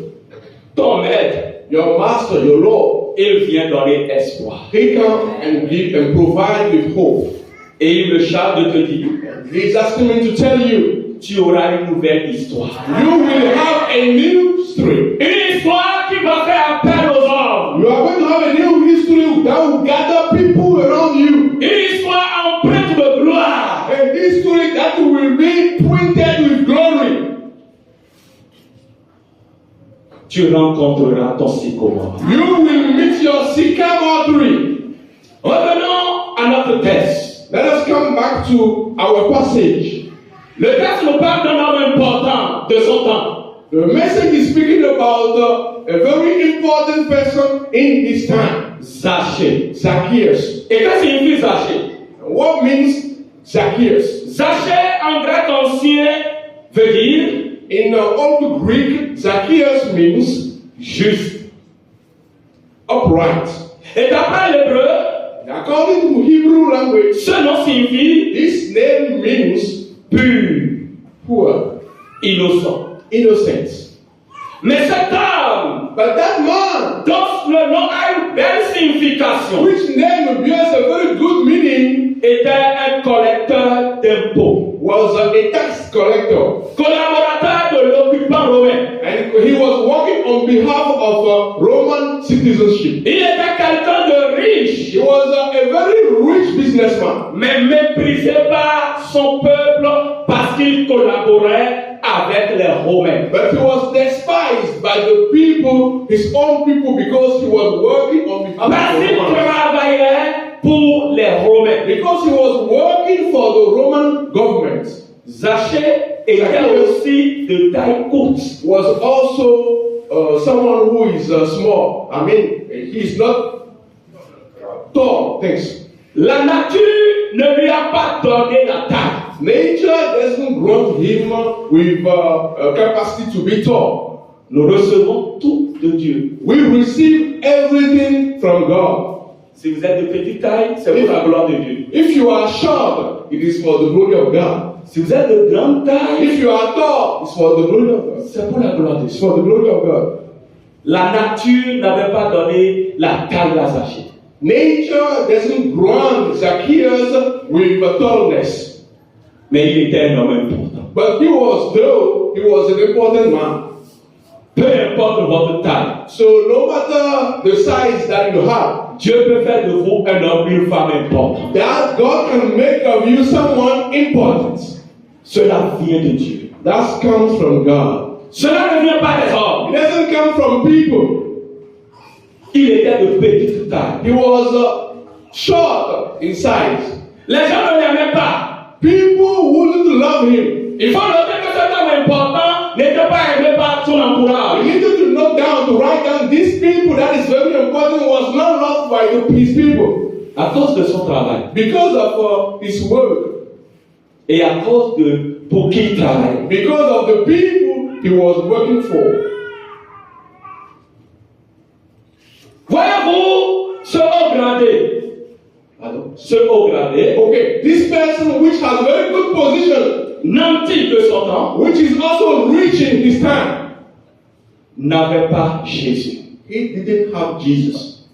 Speaker 1: ton maître,
Speaker 5: your master, your Lord,
Speaker 1: il vient donner espoir.
Speaker 5: he come and give and provide with hope.
Speaker 1: Et il me charge de te dire,
Speaker 5: He's asking me to tell you,
Speaker 1: tu auras une nouvelle histoire.
Speaker 5: you will have a new history.
Speaker 1: Une histoire qui va faire appel aux hommes.
Speaker 5: You are going to have a new history that will gather people around you.
Speaker 1: Une histoire empreinte de gloire.
Speaker 5: A history that will be printed with glory.
Speaker 1: Tu rencontreras ton sycomore.
Speaker 5: You will meet your sycamore tree.
Speaker 1: Revenons à notre texte.
Speaker 5: Let us come back to our passage.
Speaker 1: Le texte nous parle d'un homme important de son temps.
Speaker 5: The message is speaking about a very important person in his time,
Speaker 1: Zachée.
Speaker 5: Zacchaeus.
Speaker 1: Et que signifie Zachée?
Speaker 5: What means Zacchaeus?
Speaker 1: Zachée en grec ancien veut dire
Speaker 5: In Old Greek, Zacchaeus means
Speaker 1: juste.
Speaker 5: upright.
Speaker 1: Et d'après l'hébreu,
Speaker 5: According to Hebrew language,
Speaker 1: ce nom signifie
Speaker 5: this name means
Speaker 1: pur,
Speaker 5: poor,
Speaker 1: innocent.
Speaker 5: innocent.
Speaker 1: Mais cet homme,
Speaker 5: But that man,
Speaker 1: dont le nom a une belle signification,
Speaker 5: which name bears a very good meaning,
Speaker 1: était un collecteur d'impôts,
Speaker 5: was a tax collector.
Speaker 1: collaborateur de l'occupant romain.
Speaker 5: And he was working on behalf of Roman citizenship.
Speaker 1: Il était quelqu'un de riche,
Speaker 5: He was a very rich businessman.
Speaker 1: mais méprisé par son peuple parce qu'il collaborait avec les Romains.
Speaker 5: But he was despised by the people, his own people, because he was working on behalf
Speaker 1: Parce
Speaker 5: of the
Speaker 1: qu'il
Speaker 5: Romans.
Speaker 1: travaillait pour les Romains.
Speaker 5: Because he was working for the Roman government.
Speaker 1: Zachée était aussi de taille courte.
Speaker 5: Was also someone who is small. I mean, he is not tall. Thanks.
Speaker 1: La nature ne lui a pas donné la taille.
Speaker 5: Nature doesn't grant him with a capacity to be tall.
Speaker 1: Nous recevons tout de Dieu.
Speaker 5: We receive everything from God.
Speaker 1: Si vous êtes de petite taille, c'est pour la gloire de Dieu.
Speaker 5: If you are short, it is for the glory of God.
Speaker 1: Si vous êtes de grande taille,
Speaker 5: If you are tall, it's for the glory of God.
Speaker 1: c'est pour la gloire de
Speaker 5: It's
Speaker 1: Dieu.
Speaker 5: for the glory of God.
Speaker 1: La nature n'avait pas donné la taille à Zachée.
Speaker 5: Nature doesn't grant Zacchaeus with tallness.
Speaker 1: Mais il était un homme important.
Speaker 5: But he was an important man.
Speaker 1: Peu importe votre taille,
Speaker 5: So no matter the size that you have,
Speaker 1: Dieu peut faire de vous un homme, une femme importante.
Speaker 5: that God can make of you someone important.
Speaker 1: Cela vient de Dieu.
Speaker 5: That comes from God.
Speaker 1: Cela ne vient pas des hommes.
Speaker 5: It doesn't come from people.
Speaker 1: Il était de petite taille.
Speaker 5: He was short in size.
Speaker 1: Les gens ne l'aimaient pas.
Speaker 5: People wouldn't love him.
Speaker 1: Il faut noter que cet homme important n'était pas aimé par son
Speaker 5: He
Speaker 1: entourage.
Speaker 5: needed to note down, to write down these people that is very important, was not loved by his people
Speaker 1: À cause de son travail.
Speaker 5: because of his work,
Speaker 1: Et à cause de pour qui il travaille.
Speaker 5: because of the people he was working for.
Speaker 1: Voyez-vous ce haut gradé. Ce haut gradé,
Speaker 5: Okay, this person which has very good position,
Speaker 1: nanti de son temps,
Speaker 5: which is also rich in his time,
Speaker 1: n'avait pas Jésus.
Speaker 5: he didn't have Jesus.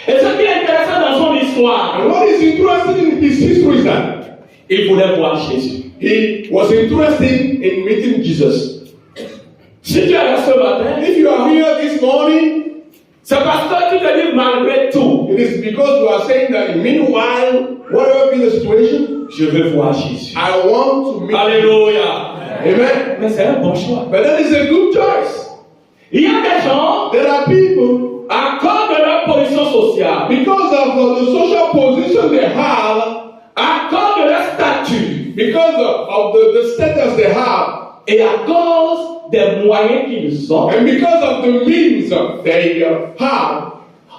Speaker 1: Et ce qui est intéressant
Speaker 8: intéressant dans son histoire,
Speaker 5: And what is interesting in his history is that
Speaker 8: il voulait voir Jésus.
Speaker 5: he was interested in meeting Jesus.
Speaker 8: Si tu es là ce matin,
Speaker 5: If you are here this morning,
Speaker 8: c'est parce que tu te dis malgré tout,
Speaker 5: it is because you are saying that meanwhile, whatever be the situation,
Speaker 8: je veux voir Jésus.
Speaker 5: I want to meet him.
Speaker 8: Alléluia.
Speaker 5: Amen.
Speaker 8: Mais c'est un bon choix.
Speaker 5: But that is a good choice.
Speaker 8: Il y a des gens,
Speaker 5: There are people,
Speaker 8: à cause de leur position sociale,
Speaker 5: because of the social position they have,
Speaker 8: à cause de leur statut,
Speaker 5: because of the status they have,
Speaker 8: et à cause des moyens qu'ils ont,
Speaker 5: and because of the means they have,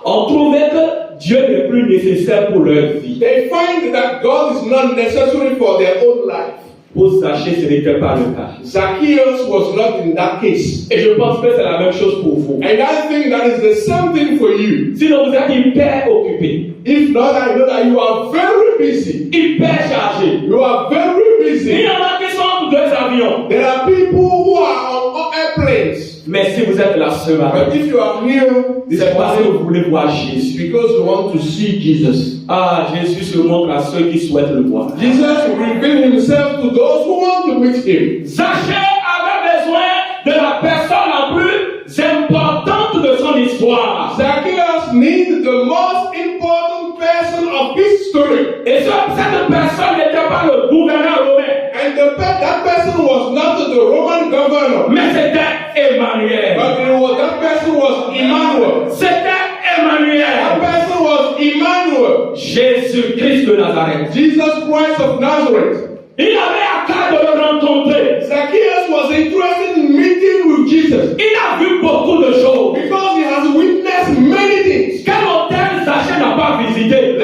Speaker 8: ont trouvé que Dieu n'est plus nécessaire pour leur vie.
Speaker 5: they find that God is not necessary for their own life.
Speaker 8: Pour Zaché, ce n'était pas le cas.
Speaker 5: Zacchaeus was not in that case.
Speaker 8: Et je pense que c'est la même chose pour vous.
Speaker 5: And I think that is the same thing for you.
Speaker 8: Sinon, vous êtes hyper occupé,
Speaker 5: If not, I know that you are very busy.
Speaker 8: hyper chargé.
Speaker 5: You are very
Speaker 8: Il
Speaker 5: busy.
Speaker 8: y en a qui sont entre deux avions.
Speaker 5: There are people who are on airplanes.
Speaker 8: Mais si vous êtes là ce matin,
Speaker 5: But if you are here this
Speaker 8: c'est parce que
Speaker 5: morning,
Speaker 8: vous voulez voir
Speaker 5: it's
Speaker 8: Jésus.
Speaker 5: because you want to see Jesus.
Speaker 8: Ah, Jésus se montre à ceux qui souhaitent le voir.
Speaker 5: Jesus revealed himself to those who want to meet him.
Speaker 8: Zaché avait besoin de la personne la plus importante de son histoire.
Speaker 5: Zacchaeus needs the most important person of history.
Speaker 8: Et cette personne n'était pas le gouverneur romain,
Speaker 5: And that person was not the Roman governor.
Speaker 8: mais c'était Emmanuel.
Speaker 5: But that person was Emmanuel.
Speaker 8: C'était
Speaker 5: That
Speaker 8: Emmanuel.
Speaker 5: person was Emmanuel.
Speaker 8: Jésus-Christ de Nazareth.
Speaker 5: Jesus Christ of Nazareth.
Speaker 8: Il avait à cœur de le rencontrer.
Speaker 5: Zacchaeus was interested in meeting with Jesus
Speaker 8: Il a vu beaucoup de choses.
Speaker 5: because he has witnessed many things.
Speaker 8: Quel hôtel Zaché n'a pas visité?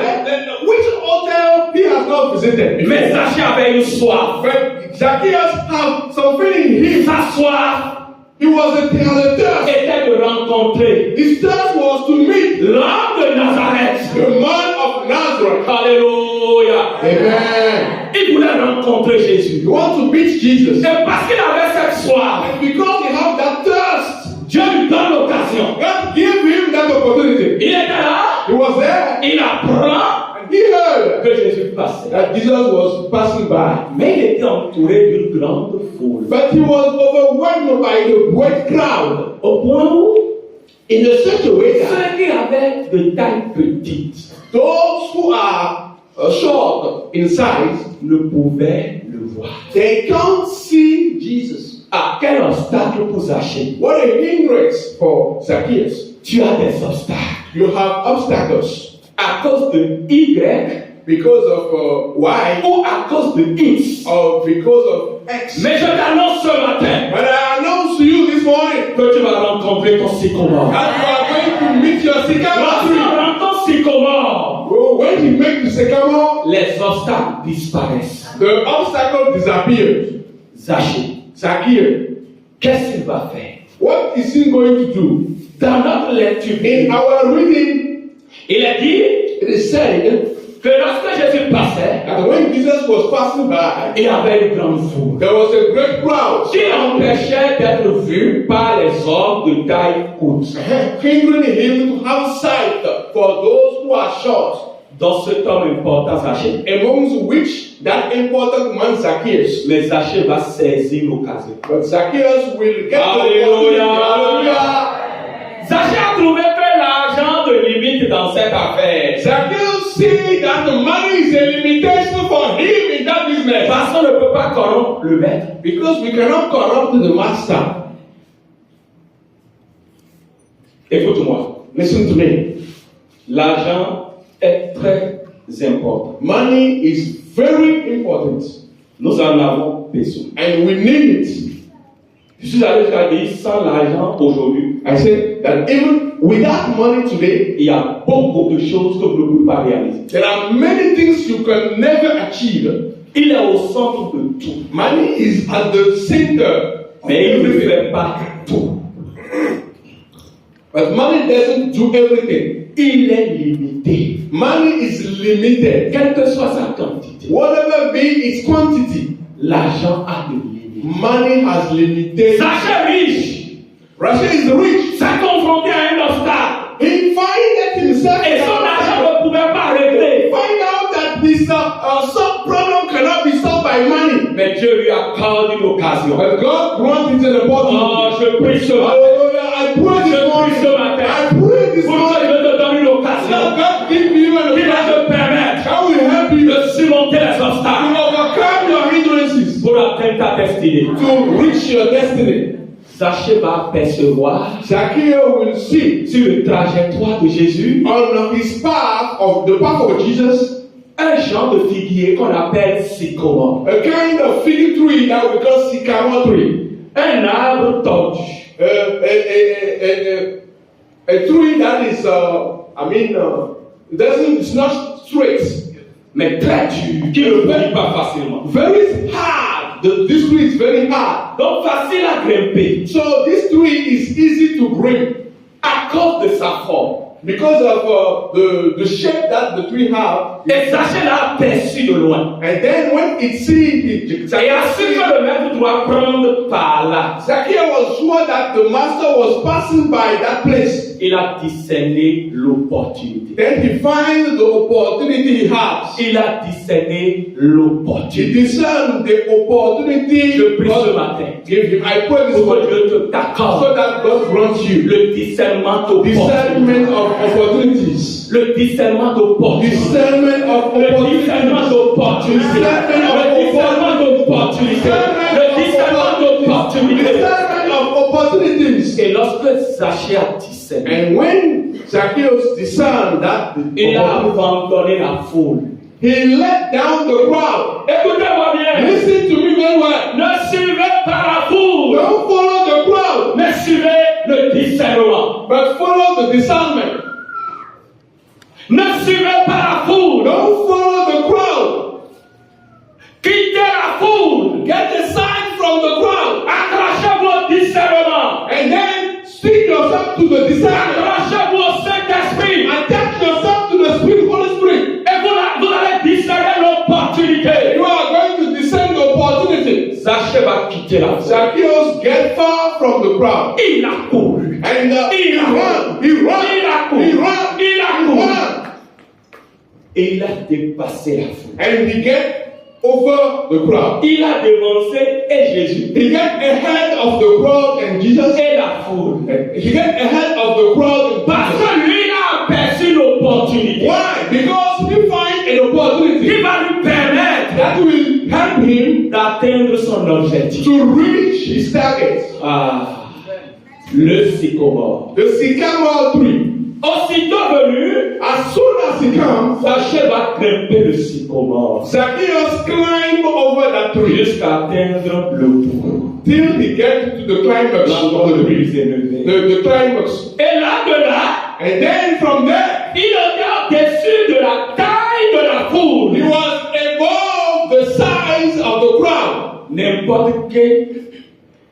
Speaker 5: Which hotel he has not visited.
Speaker 8: Mais Zaché avait une soif.
Speaker 5: But Zacchaeus had something in him.
Speaker 8: Sa soif
Speaker 5: He had a thirst.
Speaker 8: était de rencontrer
Speaker 5: His thirst was to meet
Speaker 8: l'homme de Nazareth.
Speaker 5: the man of Nazareth.
Speaker 8: Alléluia.
Speaker 5: Amen.
Speaker 8: Il voulait rencontrer Jésus.
Speaker 5: You want to meet Jesus.
Speaker 8: Et parce qu'il avait cette soif,
Speaker 5: And because he had that thirst,
Speaker 8: Dieu lui donne l'occasion.
Speaker 5: God gave him that opportunity.
Speaker 8: Il était là,
Speaker 5: He was there
Speaker 8: il apprend
Speaker 5: and he heard
Speaker 8: que Jésus passait.
Speaker 5: that Jesus was passing by.
Speaker 8: Mais il était entouré d'une grande foule.
Speaker 5: But he was overwhelmed by the great crowd
Speaker 8: Au point où
Speaker 5: in such a way that
Speaker 8: ceux qui avaient de taille petite
Speaker 5: those who are short in size,
Speaker 8: ne pouvaient le voir.
Speaker 5: they can't see Jesus.
Speaker 8: Ah, quel obstacle pour Zaché.
Speaker 5: What a hindrance for Zacchaeus.
Speaker 8: Tu as des obstacles.
Speaker 5: You have obstacles
Speaker 8: À cause de Y
Speaker 5: because of Y
Speaker 8: ou à cause de X.
Speaker 5: or because of X.
Speaker 8: Mais je t'annonce ce matin
Speaker 5: But I announce to you this morning
Speaker 8: que tu vas rencontrer ton sycomore.
Speaker 5: that you are going to meet your sycamore
Speaker 8: Lorsqu'on
Speaker 5: tree.
Speaker 8: rencontre sycomore,
Speaker 5: Well, when you make the sycamore,
Speaker 8: les obstacles disparaissent.
Speaker 5: the obstacle disappears.
Speaker 8: Zaché,
Speaker 5: Zacchaeus,
Speaker 8: qu'est-ce qu'il va faire?
Speaker 5: what is he going to do?
Speaker 8: Dans notre lecture,
Speaker 5: In our reading,
Speaker 8: il est dit
Speaker 5: it is said
Speaker 8: que lorsque Jésus passait,
Speaker 5: that when Jesus was passing by,
Speaker 8: il y avait une grande foule
Speaker 5: there was a great crowd
Speaker 8: qui empêchait d'être vu par les hommes de taille haute.
Speaker 5: hindering him to have sight for those who are short,
Speaker 8: Dans cet homme important, Zaché,
Speaker 5: amongst which that important man Zacchaeus.
Speaker 8: mais Zaché va saisir l'occasion.
Speaker 5: But Zacchaeus will get the
Speaker 8: Alléluia.
Speaker 5: opportunity. Hallelujah.
Speaker 8: Zaché a trouvé que l'argent de limite dans cette affaire.
Speaker 5: Zacchaeus see that the money is a limitation for him in that business.
Speaker 8: Parce qu'on ne peut pas corrompre le maître.
Speaker 5: Because we cannot corrupt the master.
Speaker 8: Écoute-moi.
Speaker 5: Listen to me.
Speaker 8: L'argent est très important.
Speaker 5: Money is very important
Speaker 8: Nous en avons besoin.
Speaker 5: and we need it.
Speaker 8: Je suis allé jusqu'à dire sans l'argent aujourd'hui,
Speaker 5: I said that even without money today,
Speaker 8: il y a beaucoup de choses que vous ne pouvez pas réaliser.
Speaker 5: there are many things you can never achieve.
Speaker 8: Il est au centre de tout,
Speaker 5: Money is at the center of
Speaker 8: mais il ne
Speaker 5: everything.
Speaker 8: fait pas tout.
Speaker 5: But money doesn't do everything.
Speaker 8: Il est limité.
Speaker 5: Money is limited.
Speaker 8: Quelle que soit sa quantité,
Speaker 5: Whatever be its quantity,
Speaker 8: l'argent a des limites.
Speaker 5: money has limited.
Speaker 8: Zaché riche
Speaker 5: Russia is rich.
Speaker 8: s'est confronté à un obstacle
Speaker 5: He findeth himself
Speaker 8: et son argent ne pouvait Dieu lui accorde une occasion.
Speaker 5: But God granted an opportunity.
Speaker 8: Oh, je prie ce matin.
Speaker 5: Hallelujah. I pray this
Speaker 8: Je prie
Speaker 5: morning.
Speaker 8: ce matin.
Speaker 5: I pray this
Speaker 8: Pour que
Speaker 5: morning.
Speaker 8: Dieu te donne une occasion
Speaker 5: Now God give you an
Speaker 8: qui va
Speaker 5: opportunity.
Speaker 8: te permettre
Speaker 5: How will help you
Speaker 8: de surmonter les
Speaker 5: to
Speaker 8: obstacles
Speaker 5: overcome your hindrances,
Speaker 8: pour atteindre ta destinée.
Speaker 5: to reach your destiny.
Speaker 8: Zachée va apercevoir
Speaker 5: Zacchaeus will see
Speaker 8: sur le trajectoire de Jésus
Speaker 5: on his path of the path of Jesus
Speaker 8: un genre de figuier qu'on appelle sycomore.
Speaker 5: a kind of fig tree that we call sycamore tree.
Speaker 8: Un arbre tordu.
Speaker 5: A tree that is, it's not straight,
Speaker 8: Mais très dur, qui ne brille pas facilement.
Speaker 5: very hard. This tree is very hard.
Speaker 8: Donc facile à grimper
Speaker 5: So this tree is easy to grip
Speaker 8: à cause de sa forme.
Speaker 5: because of the shape that the tree have.
Speaker 8: Et Zachée l'a aperçu de loin.
Speaker 5: And then when it sees
Speaker 8: Et ainsi que le maître doit prendre par là,
Speaker 5: Zacchaeus was sure that the master was passing by that place.
Speaker 8: il a discerné l'opportunité.
Speaker 5: Then he finds the opportunity he has.
Speaker 8: Il a discerné
Speaker 5: He
Speaker 8: l'opportunité.
Speaker 5: discerned the opportunity
Speaker 8: Je prie ce
Speaker 5: God
Speaker 8: matin
Speaker 5: gave him. I pray this
Speaker 8: pour que
Speaker 5: morning
Speaker 8: Dieu te t'accorde
Speaker 5: so that God grants you
Speaker 8: le discernement d'opportunité.
Speaker 5: discernment of opportunities.
Speaker 8: Le discernement d'opportunité.
Speaker 5: Discernment of
Speaker 8: Le discernement
Speaker 5: opportunities.
Speaker 8: d'opportunité. Le discernement d'opportunité. Le discernement d'opportunité.
Speaker 5: Discernment of opportunities.
Speaker 8: Et lorsque Zachée a discerné,
Speaker 5: And when Zacchaeus discerned that
Speaker 8: il a
Speaker 5: opportunity,
Speaker 8: abandonné la foule.
Speaker 5: he let down the crowd.
Speaker 8: Écoutez-moi bien.
Speaker 5: Listen to me very well.
Speaker 8: Ne suivez pas la foule,
Speaker 5: Don't follow the crowd,
Speaker 8: mais suivez le discernement.
Speaker 5: but follow the discernment.
Speaker 8: Ne suivez pas la foule.
Speaker 5: Don't follow the crowd.
Speaker 8: Quittez la foule.
Speaker 5: Get aside from the crowd.
Speaker 8: Accrochez-vous au discernement.
Speaker 5: And then stick yourself to the discernment.
Speaker 8: Accrochez-vous au Saint-Esprit.
Speaker 5: Attach yourself to the Spirit, Holy Spirit.
Speaker 8: Et vous allez discerner l'opportunité.
Speaker 5: You are going to discern the opportunity.
Speaker 8: Zachée va quitter la foule.
Speaker 5: Zacchaeus get far from the crowd.
Speaker 8: Il a couru.
Speaker 5: And he ran.
Speaker 8: Il a couru.
Speaker 5: He ran.
Speaker 8: Il a
Speaker 5: He
Speaker 8: couru.
Speaker 5: ran.
Speaker 8: Et il a dépassé la foule.
Speaker 5: And he get over the crowd.
Speaker 8: Il a devancé et Jésus.
Speaker 5: He get ahead of the crowd and Jesus.
Speaker 8: Et la foule.
Speaker 5: He get ahead of the crowd and
Speaker 8: Parce
Speaker 5: Jesus.
Speaker 8: que lui a aperçu l'opportunité.
Speaker 5: Why? Because he find an opportunity
Speaker 8: Qui va lui permettre
Speaker 5: that will help him
Speaker 8: d'atteindre son objectif.
Speaker 5: to reach his target.
Speaker 8: Ah, le sycomore.
Speaker 5: The sycamore tree.
Speaker 8: Aussitôt venu,
Speaker 5: As soon as he comes,
Speaker 8: Zachée va grimper le sycomore
Speaker 5: Zacchaeus climb over that tree
Speaker 8: jusqu'à atteindre le bout.
Speaker 5: till he gets to the climax
Speaker 8: L'endroit
Speaker 5: of
Speaker 8: le
Speaker 5: the tree.
Speaker 8: plus élevé.
Speaker 5: The climax.
Speaker 8: Et là de là,
Speaker 5: And then from there,
Speaker 8: il était au-dessus de la taille de la
Speaker 5: he
Speaker 8: foule.
Speaker 5: was above the size of the crowd.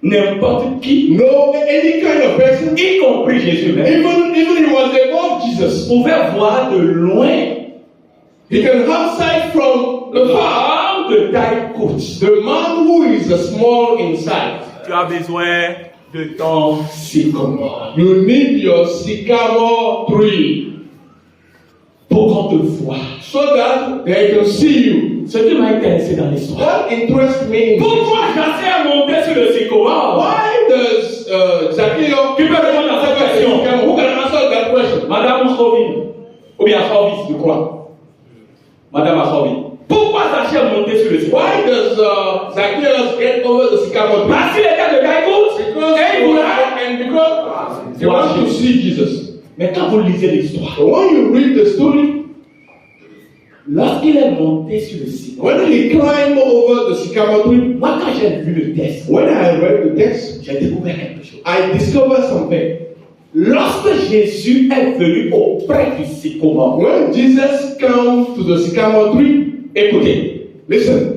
Speaker 8: N'importe qui,
Speaker 5: No, any kind of person,
Speaker 8: y compris Jésus même,
Speaker 5: even he was above Jesus.
Speaker 8: pouvait voir de loin
Speaker 5: He can have sight from the far.
Speaker 8: l'homme de taille courte.
Speaker 5: The man who is small in size.
Speaker 8: Tu as besoin de ton sycomore
Speaker 5: You need your sycamore tree
Speaker 8: pour qu'on te voie.
Speaker 5: so that they can see you.
Speaker 8: Ce qui m'a intéressé dans l'histoire.
Speaker 5: What interests me in
Speaker 8: Pourquoi Zachée a monté sur le sycomore?
Speaker 5: why does Zacchaeus
Speaker 8: Qui peut répondre à cette question?
Speaker 5: Who can answer that question?
Speaker 8: Madame Achorville, ou bien Achorvis, je crois. Madame Achorville. Pourquoi Zachée a monté sur le sycomore?
Speaker 5: Why does Zacchaeus get over the sycamore tree?
Speaker 8: Parce qu'il était de taille courte. Et il voulait.
Speaker 5: And because he wants to see Jesus.
Speaker 8: Mais quand vous lisez l'histoire,
Speaker 5: But when you read the story,
Speaker 8: lorsqu'il est monté sur le sycomore,
Speaker 5: when he climbed over the sycamore tree,
Speaker 8: moi quand j'ai lu le texte,
Speaker 5: when I read the text,
Speaker 8: j'ai découvert quelque chose.
Speaker 5: I discovered something.
Speaker 8: Lorsque Jésus est venu auprès du sycomore,
Speaker 5: When Jesus came to the sycamore tree,
Speaker 8: écoutez,
Speaker 5: listen,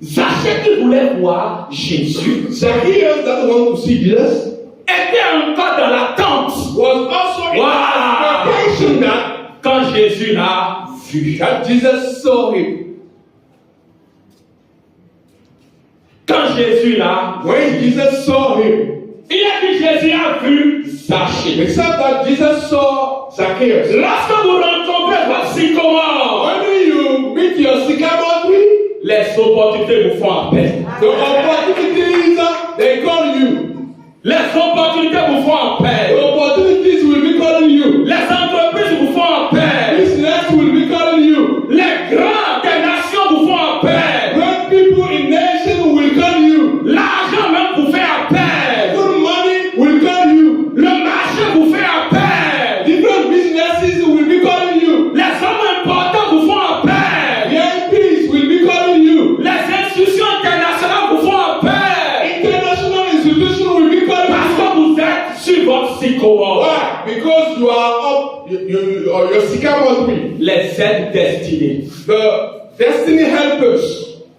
Speaker 8: Zachée qui voulait voir Jésus
Speaker 5: Zacchaeus that want to see Jesus
Speaker 8: était encore dans l'attente
Speaker 5: was also in expectation that
Speaker 8: quand Jésus l'a vu.
Speaker 5: Jesus saw him.
Speaker 8: Quand Jésus l'a vu,
Speaker 5: When Jesus saw him,
Speaker 8: il a dit Jésus a vu Zachée.
Speaker 5: except that Jesus saw Zacchaeus.
Speaker 8: Lorsque vous rencontrez votre sycomore,
Speaker 5: When you meet your sycamore tree,
Speaker 8: les Les opportunités vous font appel.
Speaker 5: The opportunities, they call you.
Speaker 8: Les opportunités vous font appel.
Speaker 5: The opportunities will be calling you.
Speaker 8: Les entreprises vous font appel.
Speaker 5: Business will be calling you.
Speaker 8: Les grands des nations vous font appel.
Speaker 5: Great people in nation will call you.
Speaker 8: L'argent même vous fait appel.
Speaker 5: Good money will call you.
Speaker 8: Le marché vous fait appel.
Speaker 5: Different businesses will be calling you.
Speaker 8: Les hommes importants vous font appel.
Speaker 5: The MPs will be calling you.
Speaker 8: Les institutions internationales vous font appel.
Speaker 5: International institutions will be calling
Speaker 8: Parce
Speaker 5: you.
Speaker 8: que vous êtes sur votre sycomore.
Speaker 5: Why? Because you are up, your sycamore tree.
Speaker 8: Les aides destinées.
Speaker 5: The destiny helpers.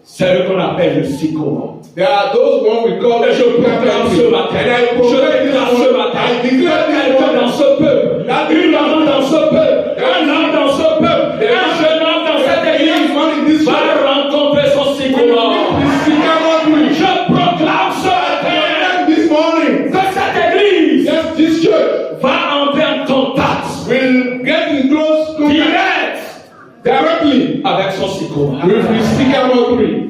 Speaker 8: C'est ce qu'on appelle le sycomore.
Speaker 5: There are those one we call.
Speaker 8: Et je proclame ce matin. Je déclare ce matin. Quelqu'un dans ce peuple. Une maman dans ce peuple. Un homme dans ce peuple. Un jeune homme dans cette église va rencontrer son sycomore. Je proclame ce matin.
Speaker 5: This morning.
Speaker 8: Que cette église
Speaker 5: Yes, this church
Speaker 8: va entrer en contact
Speaker 5: will get in close contact directly
Speaker 8: avec son sycomore.
Speaker 5: with the sycamore tree.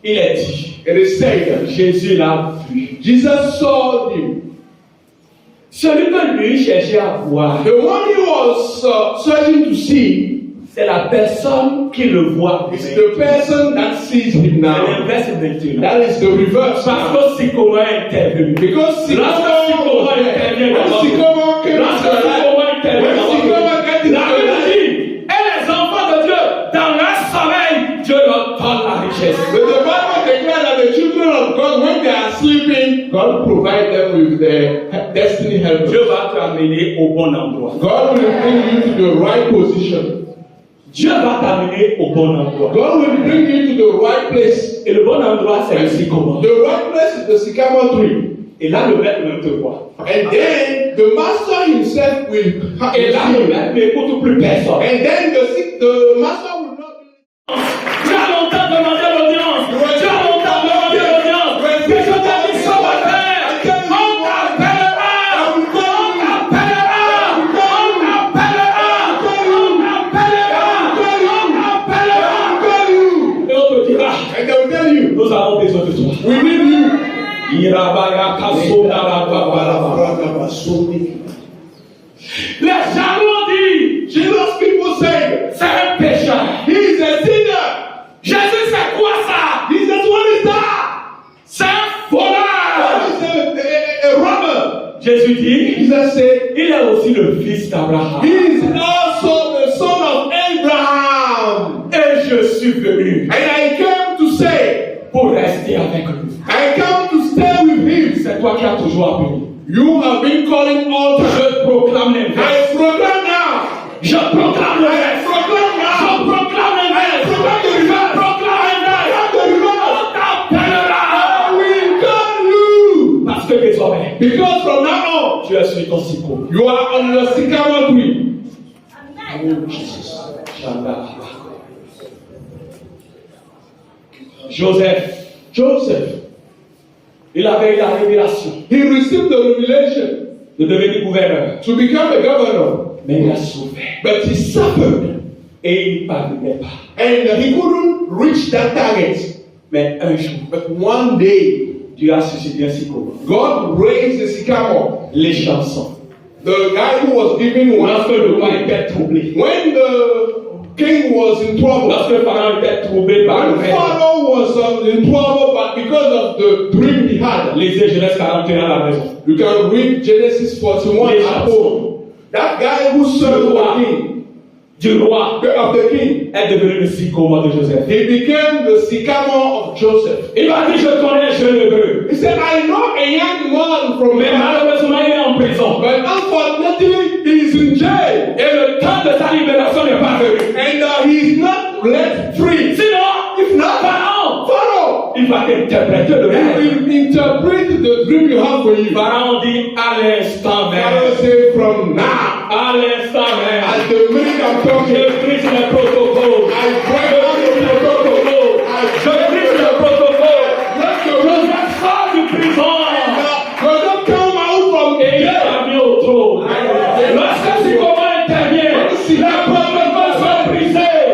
Speaker 8: Il est dit.
Speaker 5: It is said,
Speaker 8: Jésus l'a vu.
Speaker 5: Jesus saw him.
Speaker 8: Celui que lui cherchait à voir,
Speaker 5: The one he was searching to see
Speaker 8: c'est la personne qui le voit.
Speaker 5: is the person that sees him
Speaker 8: C'est
Speaker 5: now.
Speaker 8: l'inverse maintenant.
Speaker 5: That is the reverse.
Speaker 8: Parce que sycomore est intervenu.
Speaker 5: Because
Speaker 8: Lorsque sycomore intervient dans
Speaker 5: when sycamore came
Speaker 8: lorsque
Speaker 5: into your life,
Speaker 8: sycomore intervient
Speaker 5: when
Speaker 8: dans
Speaker 5: sycamore get into
Speaker 8: la
Speaker 5: your
Speaker 8: Bible
Speaker 5: life,
Speaker 8: dit, et les enfants de Dieu, dans leur sommeil, Dieu leur donne la richesse.
Speaker 5: the Bible declares that the children of God, when they are sleeping, God provides them with their destiny helpers.
Speaker 8: Dieu va te amener au bon endroit.
Speaker 5: God will bring you to the right position.
Speaker 8: Dieu va t'amener au bon endroit.
Speaker 5: God will bring you to the right place.
Speaker 8: Et le bon endroit, c'est le sycomore.
Speaker 5: The right place is the sycamore tree.
Speaker 8: Et là, le maître même te voit.
Speaker 5: And then the master himself will have
Speaker 8: Et là, le maître n'écoute plus personne.
Speaker 5: And then the master will not be.
Speaker 8: Tu as longtemps demandé l'audience. Tu as longtemps demandé l'audience. Mais je t'ai dit ce matin, on t'appellera. On t'appellera. On t'appellera. On t'appellera. Et on te dira,
Speaker 5: And they will tell you,
Speaker 8: nous avons besoin de toi.
Speaker 5: we need you.
Speaker 8: Les gens l'ont dit,
Speaker 5: Jesus people say,
Speaker 8: c'est un pécheur.
Speaker 5: he is a sinner.
Speaker 8: Jésus, c'est quoi ça?
Speaker 5: He says, what is that?
Speaker 8: C'est un voleur.
Speaker 5: What is a robber?
Speaker 8: Jésus dit,
Speaker 5: Jesus said,
Speaker 8: il est aussi le fils d'Abraham.
Speaker 5: he is also the son of Abraham.
Speaker 8: Et je suis venu
Speaker 5: And I came to say,
Speaker 8: pour rester avec lui.
Speaker 5: I came to stay with him.
Speaker 8: C'est toi qui as toujours appelé.
Speaker 5: You have been calling all time.
Speaker 8: Je proclame l'inverse.
Speaker 5: I proclaim now.
Speaker 8: Je proclame l'inverse.
Speaker 5: I proclaim now.
Speaker 8: Je proclame l'inverse.
Speaker 5: I proclaim the reverse.
Speaker 8: Je proclame l'inverse. On t'appellera.
Speaker 5: I will call you.
Speaker 8: Parce que désormais,
Speaker 5: Because from now on,
Speaker 8: tu es sur ton sycomore.
Speaker 5: you are on your sycamore tree.
Speaker 8: Oh Jesus. Joseph, il avait eu la révélation
Speaker 5: He received the revelation
Speaker 8: de devenir gouverneur.
Speaker 5: to become a governor,
Speaker 8: Mais il a souffert.
Speaker 5: but he suffered
Speaker 8: Et il ne parvenait pas.
Speaker 5: and he couldn't reach that target.
Speaker 8: Mais un jour,
Speaker 5: But one day,
Speaker 8: Dieu a suscité un sycomore.
Speaker 5: God raised the sycamore.
Speaker 8: Les chansons.
Speaker 5: The guy who was giving one,
Speaker 8: Lorsque le roi était troublé.
Speaker 5: when the king was in trouble,
Speaker 8: Lorsque le pharaon était troublé par le
Speaker 5: when
Speaker 8: rêve.
Speaker 5: Pharaoh was in trouble, but because of the dream he had,
Speaker 8: Lisez Genèse 41 à la maison.
Speaker 5: you can read Genesis 41 at home. That guy who served the king,
Speaker 8: Du roi
Speaker 5: of the king,
Speaker 8: est devenu le sycomore de Joseph.
Speaker 5: he became the sycamore of Joseph.
Speaker 8: Il m'a dit, je connais un jeune hébreu.
Speaker 5: He said, I know a young man from
Speaker 8: Mais malheureusement, il est en prison.
Speaker 5: but unfortunately he is in jail.
Speaker 8: Et le temps de sa libération n'est pas venu.
Speaker 5: And he is not let free.
Speaker 8: Sinon,
Speaker 5: If not, Pharaoh,
Speaker 8: il va t'interpréter le
Speaker 5: he
Speaker 8: rêve.
Speaker 5: will interpret the dream you have for you.
Speaker 8: Pharaon dit à l'instant
Speaker 5: Pharaoh
Speaker 8: même.
Speaker 5: said, from now,
Speaker 8: À l'instant même.
Speaker 5: at the minute I'm
Speaker 8: Je
Speaker 5: talking,
Speaker 8: brise le protocole.
Speaker 5: I break
Speaker 8: Je
Speaker 5: out
Speaker 8: brise le protocole. Je brise le protocole. Joseph sort du prison.
Speaker 5: Joseph come out from
Speaker 8: Et il
Speaker 5: jail.
Speaker 8: est mis au trône. Lorsque sycomore intervient, les protocoles sont brisés. Les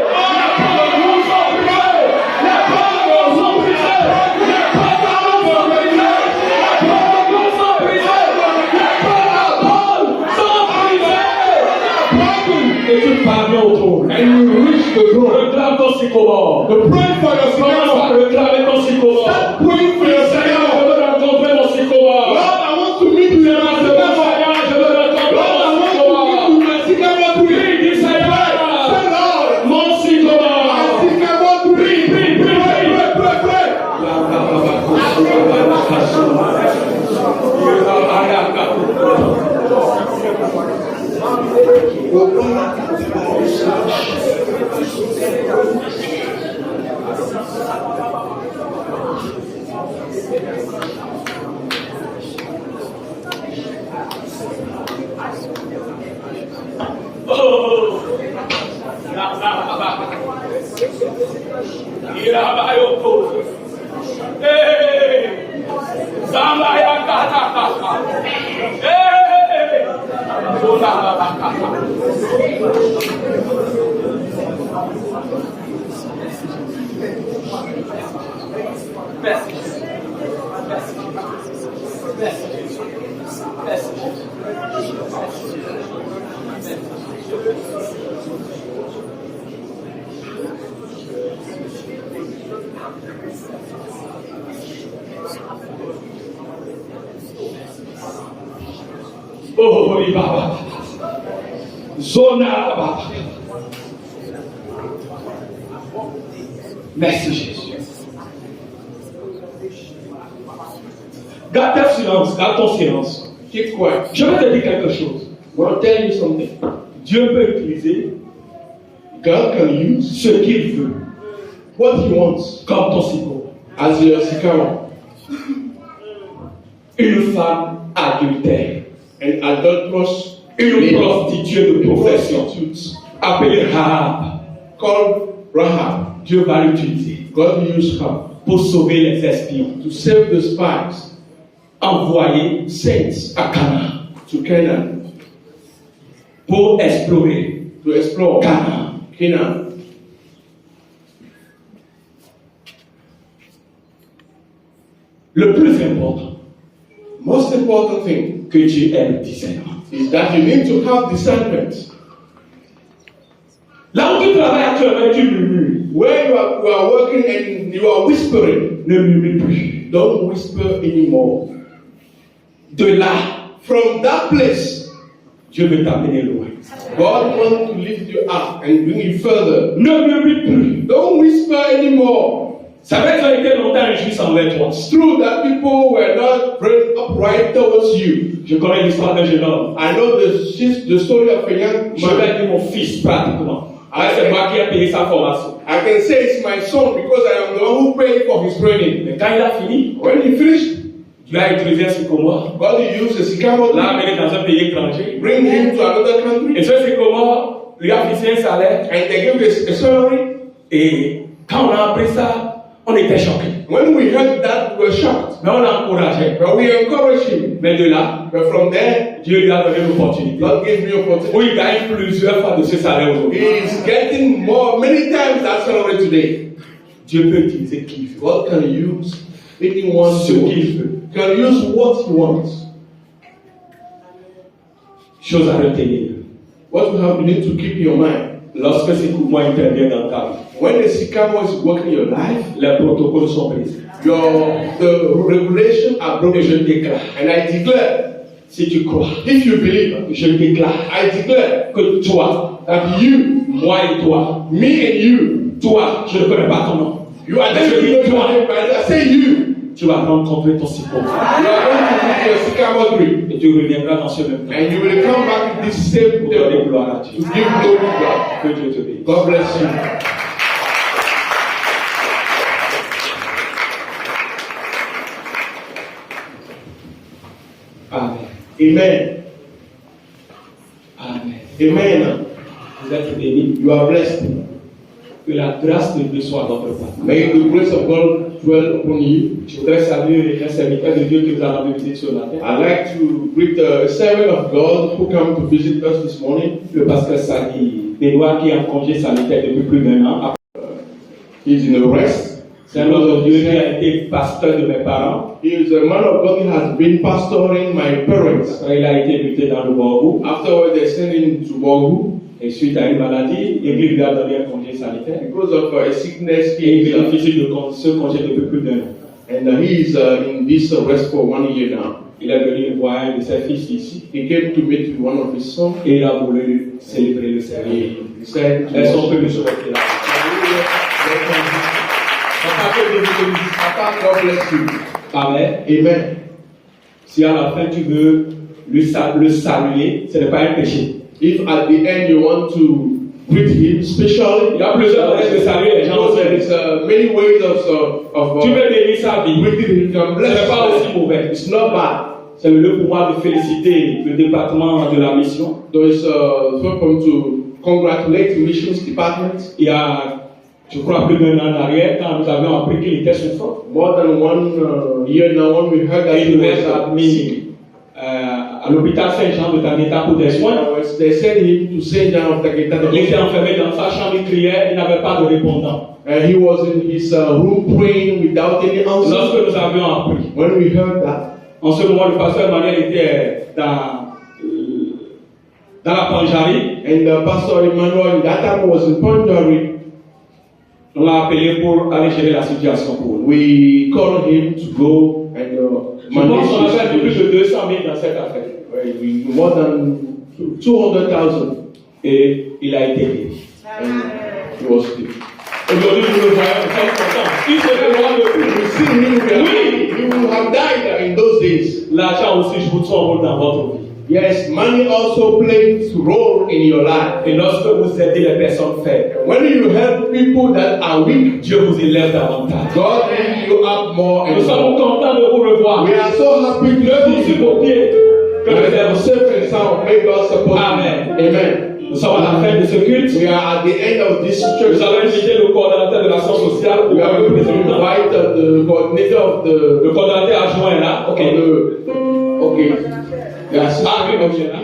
Speaker 8: protocoles sont brisés. Les protocoles
Speaker 5: and you reach the throne.
Speaker 8: Reclame ton sycomore.
Speaker 5: Pray for your
Speaker 8: Commence à
Speaker 5: sycamore.
Speaker 8: réclamer ton sycomore.
Speaker 5: Start praying for your
Speaker 8: Seigneur, je
Speaker 5: sycamore.
Speaker 8: veux rencontrer mon sycomore.
Speaker 5: Lord, I want to meet with my sycamore.
Speaker 8: Seigneur, je veux rencontrer
Speaker 5: Lord, I
Speaker 8: mon
Speaker 5: want
Speaker 8: sycomore.
Speaker 5: to meet with my sycamore tree.
Speaker 8: Prie, dis Seigneur,
Speaker 5: Say, Lord,
Speaker 8: mon sycomore.
Speaker 5: my sycamore tree.
Speaker 8: Prie, prie, prie.
Speaker 5: Pray.
Speaker 8: Oh, Baba. Zona Baba. Merci Jésus. Garde ton silence, garde ton silence.
Speaker 5: Keep quiet.
Speaker 8: Je vais te dire quelque chose.
Speaker 5: I want to tell you something.
Speaker 8: Dieu peut utiliser
Speaker 5: God can use
Speaker 8: ce qu'il veut
Speaker 5: what He wants
Speaker 8: comme ton sycomore.
Speaker 5: as your sycamore.
Speaker 8: Une femme adultère,
Speaker 5: An adulterous
Speaker 8: une
Speaker 5: lady,
Speaker 8: prostituée de profession,
Speaker 5: prostitute
Speaker 8: appelée Rahab.
Speaker 5: called Rahab.
Speaker 8: Dieu va l'utiliser
Speaker 5: God used her
Speaker 8: pour sauver les espions,
Speaker 5: to save the spies
Speaker 8: envoyés
Speaker 5: sent
Speaker 8: à Canaan
Speaker 5: to Canaan
Speaker 8: pour explorer
Speaker 5: to explore
Speaker 8: Canaan.
Speaker 5: Canaan.
Speaker 8: Le plus important,
Speaker 5: Most important thing
Speaker 8: que Dieu ait le discernement.
Speaker 5: is that you need to have discernment.
Speaker 8: Là où tu travailles actuellement, tu murmures.
Speaker 5: Where you are working and you are whispering,
Speaker 8: Ne murmure plus.
Speaker 5: don't whisper anymore.
Speaker 8: De là,
Speaker 5: From that place,
Speaker 8: Dieu veut t'amener loin.
Speaker 5: God wants to lift you up and bring you further.
Speaker 8: Ne murmure plus.
Speaker 5: Don't whisper anymore.
Speaker 8: Ça fait que tu as été longtemps injuste envers toi.
Speaker 5: It's true that people were not very upright towards you.
Speaker 8: Je connais l'histoire d'un jeune homme.
Speaker 5: I know the story of a young
Speaker 8: Je vais
Speaker 5: man.
Speaker 8: dire mon fils pratiquement. Ah, c'est moi qui ai payé sa formation.
Speaker 5: I can say it's my son because I am the one who paid for his training.
Speaker 8: Mais quand il a fini,
Speaker 5: When he finished,
Speaker 8: Dieu a utilisé un sycomore.
Speaker 5: God used a sycamore
Speaker 8: L'a
Speaker 5: to
Speaker 8: amené dans un pays étranger.
Speaker 5: bring him to another country,
Speaker 8: Et ce sycomore lui a fixé un salaire.
Speaker 5: and they gave a salary.
Speaker 8: Et quand on a appris ça, on était choqués.
Speaker 5: When we heard that, we were shocked.
Speaker 8: Mais on l'a encouragé.
Speaker 5: But we encouraged him.
Speaker 8: Mais de là,
Speaker 5: But from there,
Speaker 8: Dieu lui a donné l'opportunité.
Speaker 5: God gave me opportunity.
Speaker 8: Où il gagne plusieurs fois de ce salaire aujourd'hui.
Speaker 5: He is getting many times that salary today.
Speaker 8: Dieu peut utiliser qui il veut.
Speaker 5: God can use anyone
Speaker 8: Ce qu'il veut.
Speaker 5: can use what he wants.
Speaker 8: Chose à retenir.
Speaker 5: What you need to keep in your mind.
Speaker 8: Lorsque ce mouvement intervient dans ta vie,
Speaker 5: When the sycamore is working in your life,
Speaker 8: les protocoles sont brisés.
Speaker 5: the regulations are
Speaker 8: Et
Speaker 5: broken.
Speaker 8: je déclare,
Speaker 5: And I declare,
Speaker 8: si tu crois,
Speaker 5: if you believe,
Speaker 8: je déclare
Speaker 5: I declare
Speaker 8: que toi,
Speaker 5: that you,
Speaker 8: moi et toi,
Speaker 5: me and you,
Speaker 8: toi, je ne connais pas ton nom,
Speaker 5: you are
Speaker 8: Mais je dis
Speaker 5: definitely
Speaker 8: toi.
Speaker 5: but I say you,
Speaker 8: tu vas rencontrer ton sycomore.
Speaker 5: you are going to meet your sycamore tree.
Speaker 8: Et tu reviendras dans ce même temps.
Speaker 5: And you will come back in this same
Speaker 8: Pour donner
Speaker 5: day
Speaker 8: gloire à
Speaker 5: to
Speaker 8: Dieu.
Speaker 5: give glory to God.
Speaker 8: Que Dieu te bénisse.
Speaker 5: God bless you.
Speaker 8: Amen.
Speaker 5: Amen.
Speaker 8: Amen.
Speaker 5: Amen.
Speaker 8: Vous êtes bénis.
Speaker 5: You are blessed.
Speaker 8: Que la grâce de Dieu soit à votre part.
Speaker 5: May the grace of God dwell upon you.
Speaker 8: Je voudrais saluer un serviteur de Dieu qui vous a rendu visite ce matin.
Speaker 5: I'd like to greet the servant of God who came to visit us this morning.
Speaker 8: Le pasteur Sadi Benoît qui est en congé sanitaire depuis plus d'1 an.
Speaker 5: He's in a rest.
Speaker 8: C'est un homme de Dieu qui a été pasteur de mes parents.
Speaker 5: He is a man of God who has been pastoring my parents.
Speaker 8: Après, il a été muté dans le Borgou.
Speaker 5: Afterwards, they sent him to Bogu.
Speaker 8: Et suite à une maladie, l'église lui a donné un congé sanitaire.
Speaker 5: Because of a sickness,
Speaker 8: Et il bénéficie de ce congé depuis plus d'un an.
Speaker 5: and he is in this rest for 1 year now.
Speaker 8: Il est venu voir un de ses fils ici.
Speaker 5: He came to meet with one of his sons.
Speaker 8: Et il a voulu célébrer le service.
Speaker 5: He said,
Speaker 8: Est-ce qu'on peut lui souhaiter là?
Speaker 5: Papa, God bless you.
Speaker 8: Amen.
Speaker 5: Amen.
Speaker 8: Si à la fin tu veux le saluer, ce n'est pas un péché.
Speaker 5: If at the end you want to greet him specially,
Speaker 8: Il y a plusieurs manières de saluer les gens.
Speaker 5: because there is many ways of
Speaker 8: Tu veux bénir sa vie.
Speaker 5: greeting him. You can
Speaker 8: Ce
Speaker 5: bless
Speaker 8: n'est pas aussi
Speaker 5: him.
Speaker 8: mauvais.
Speaker 5: It's not bad.
Speaker 8: C'est le pouvoir de féliciter le département de la mission.
Speaker 5: There is welcome to congratulate the missions department.
Speaker 8: Il y a, je crois, plus d'un an en arrière, quand nous avions appris qu'il était souffrant,
Speaker 5: More than 1 year now, when we heard that
Speaker 8: il
Speaker 5: he
Speaker 8: devait être
Speaker 5: was
Speaker 8: admis à l'hôpital Saint-Jean de Tangenta pour des soins.
Speaker 5: they sent him to St. John of Tageta.
Speaker 8: Il était enfermé dans sa chambre, il criait, il n'avait pas de répondant.
Speaker 5: He was in his room praying without any answer.
Speaker 8: Lorsque nous avions appris,
Speaker 5: When we heard that,
Speaker 8: en ce moment, le pasteur Emmanuel était dans la Panjari.
Speaker 5: and Pastor Emmanuel that time was in Pondari,
Speaker 8: On l'a appelé pour aller gérer la situation pour nous.
Speaker 5: we called him to go and
Speaker 8: Je pense qu'on
Speaker 5: manage
Speaker 8: avait plus de 200 000 dans cette affaire.
Speaker 5: more than 200,000,
Speaker 8: Et il a été guéri.
Speaker 5: and he was healed.
Speaker 8: Aujourd'hui, nous le voyons, nous sommes contents. Il serait loin de
Speaker 5: We
Speaker 8: plus.
Speaker 5: see him, we are happy. He would have died in those days.
Speaker 8: L'argent aussi joue son rôle dans votre vie.
Speaker 5: Yes, money also plays a role in your life.
Speaker 8: Et lorsque vous aidez les personnes faibles,
Speaker 5: When you help people that are weak,
Speaker 8: Dieu vous élève davantage.
Speaker 5: God will you up more and
Speaker 8: Nous sommes
Speaker 5: more.
Speaker 8: contents de vous revoir.
Speaker 5: We are so happy
Speaker 8: Je
Speaker 5: to
Speaker 8: vous
Speaker 5: see
Speaker 8: suis
Speaker 5: you.
Speaker 8: vos pieds. Que le
Speaker 5: And
Speaker 8: Seigneur
Speaker 5: safe and sound, may God support you.
Speaker 8: Amen.
Speaker 5: Amen.
Speaker 8: Nous sommes à la fin de ce culte.
Speaker 5: We are at the end of this church.
Speaker 8: Nous allons inviter le coordonnateur de l'action sociale pour
Speaker 5: We are
Speaker 8: faire le
Speaker 5: going to
Speaker 8: président.
Speaker 5: invite the coordinator of the.
Speaker 8: Le coordonnateur adjoint est là. Ok.
Speaker 5: Okay. Yes.
Speaker 8: Ah, oui, ok, là.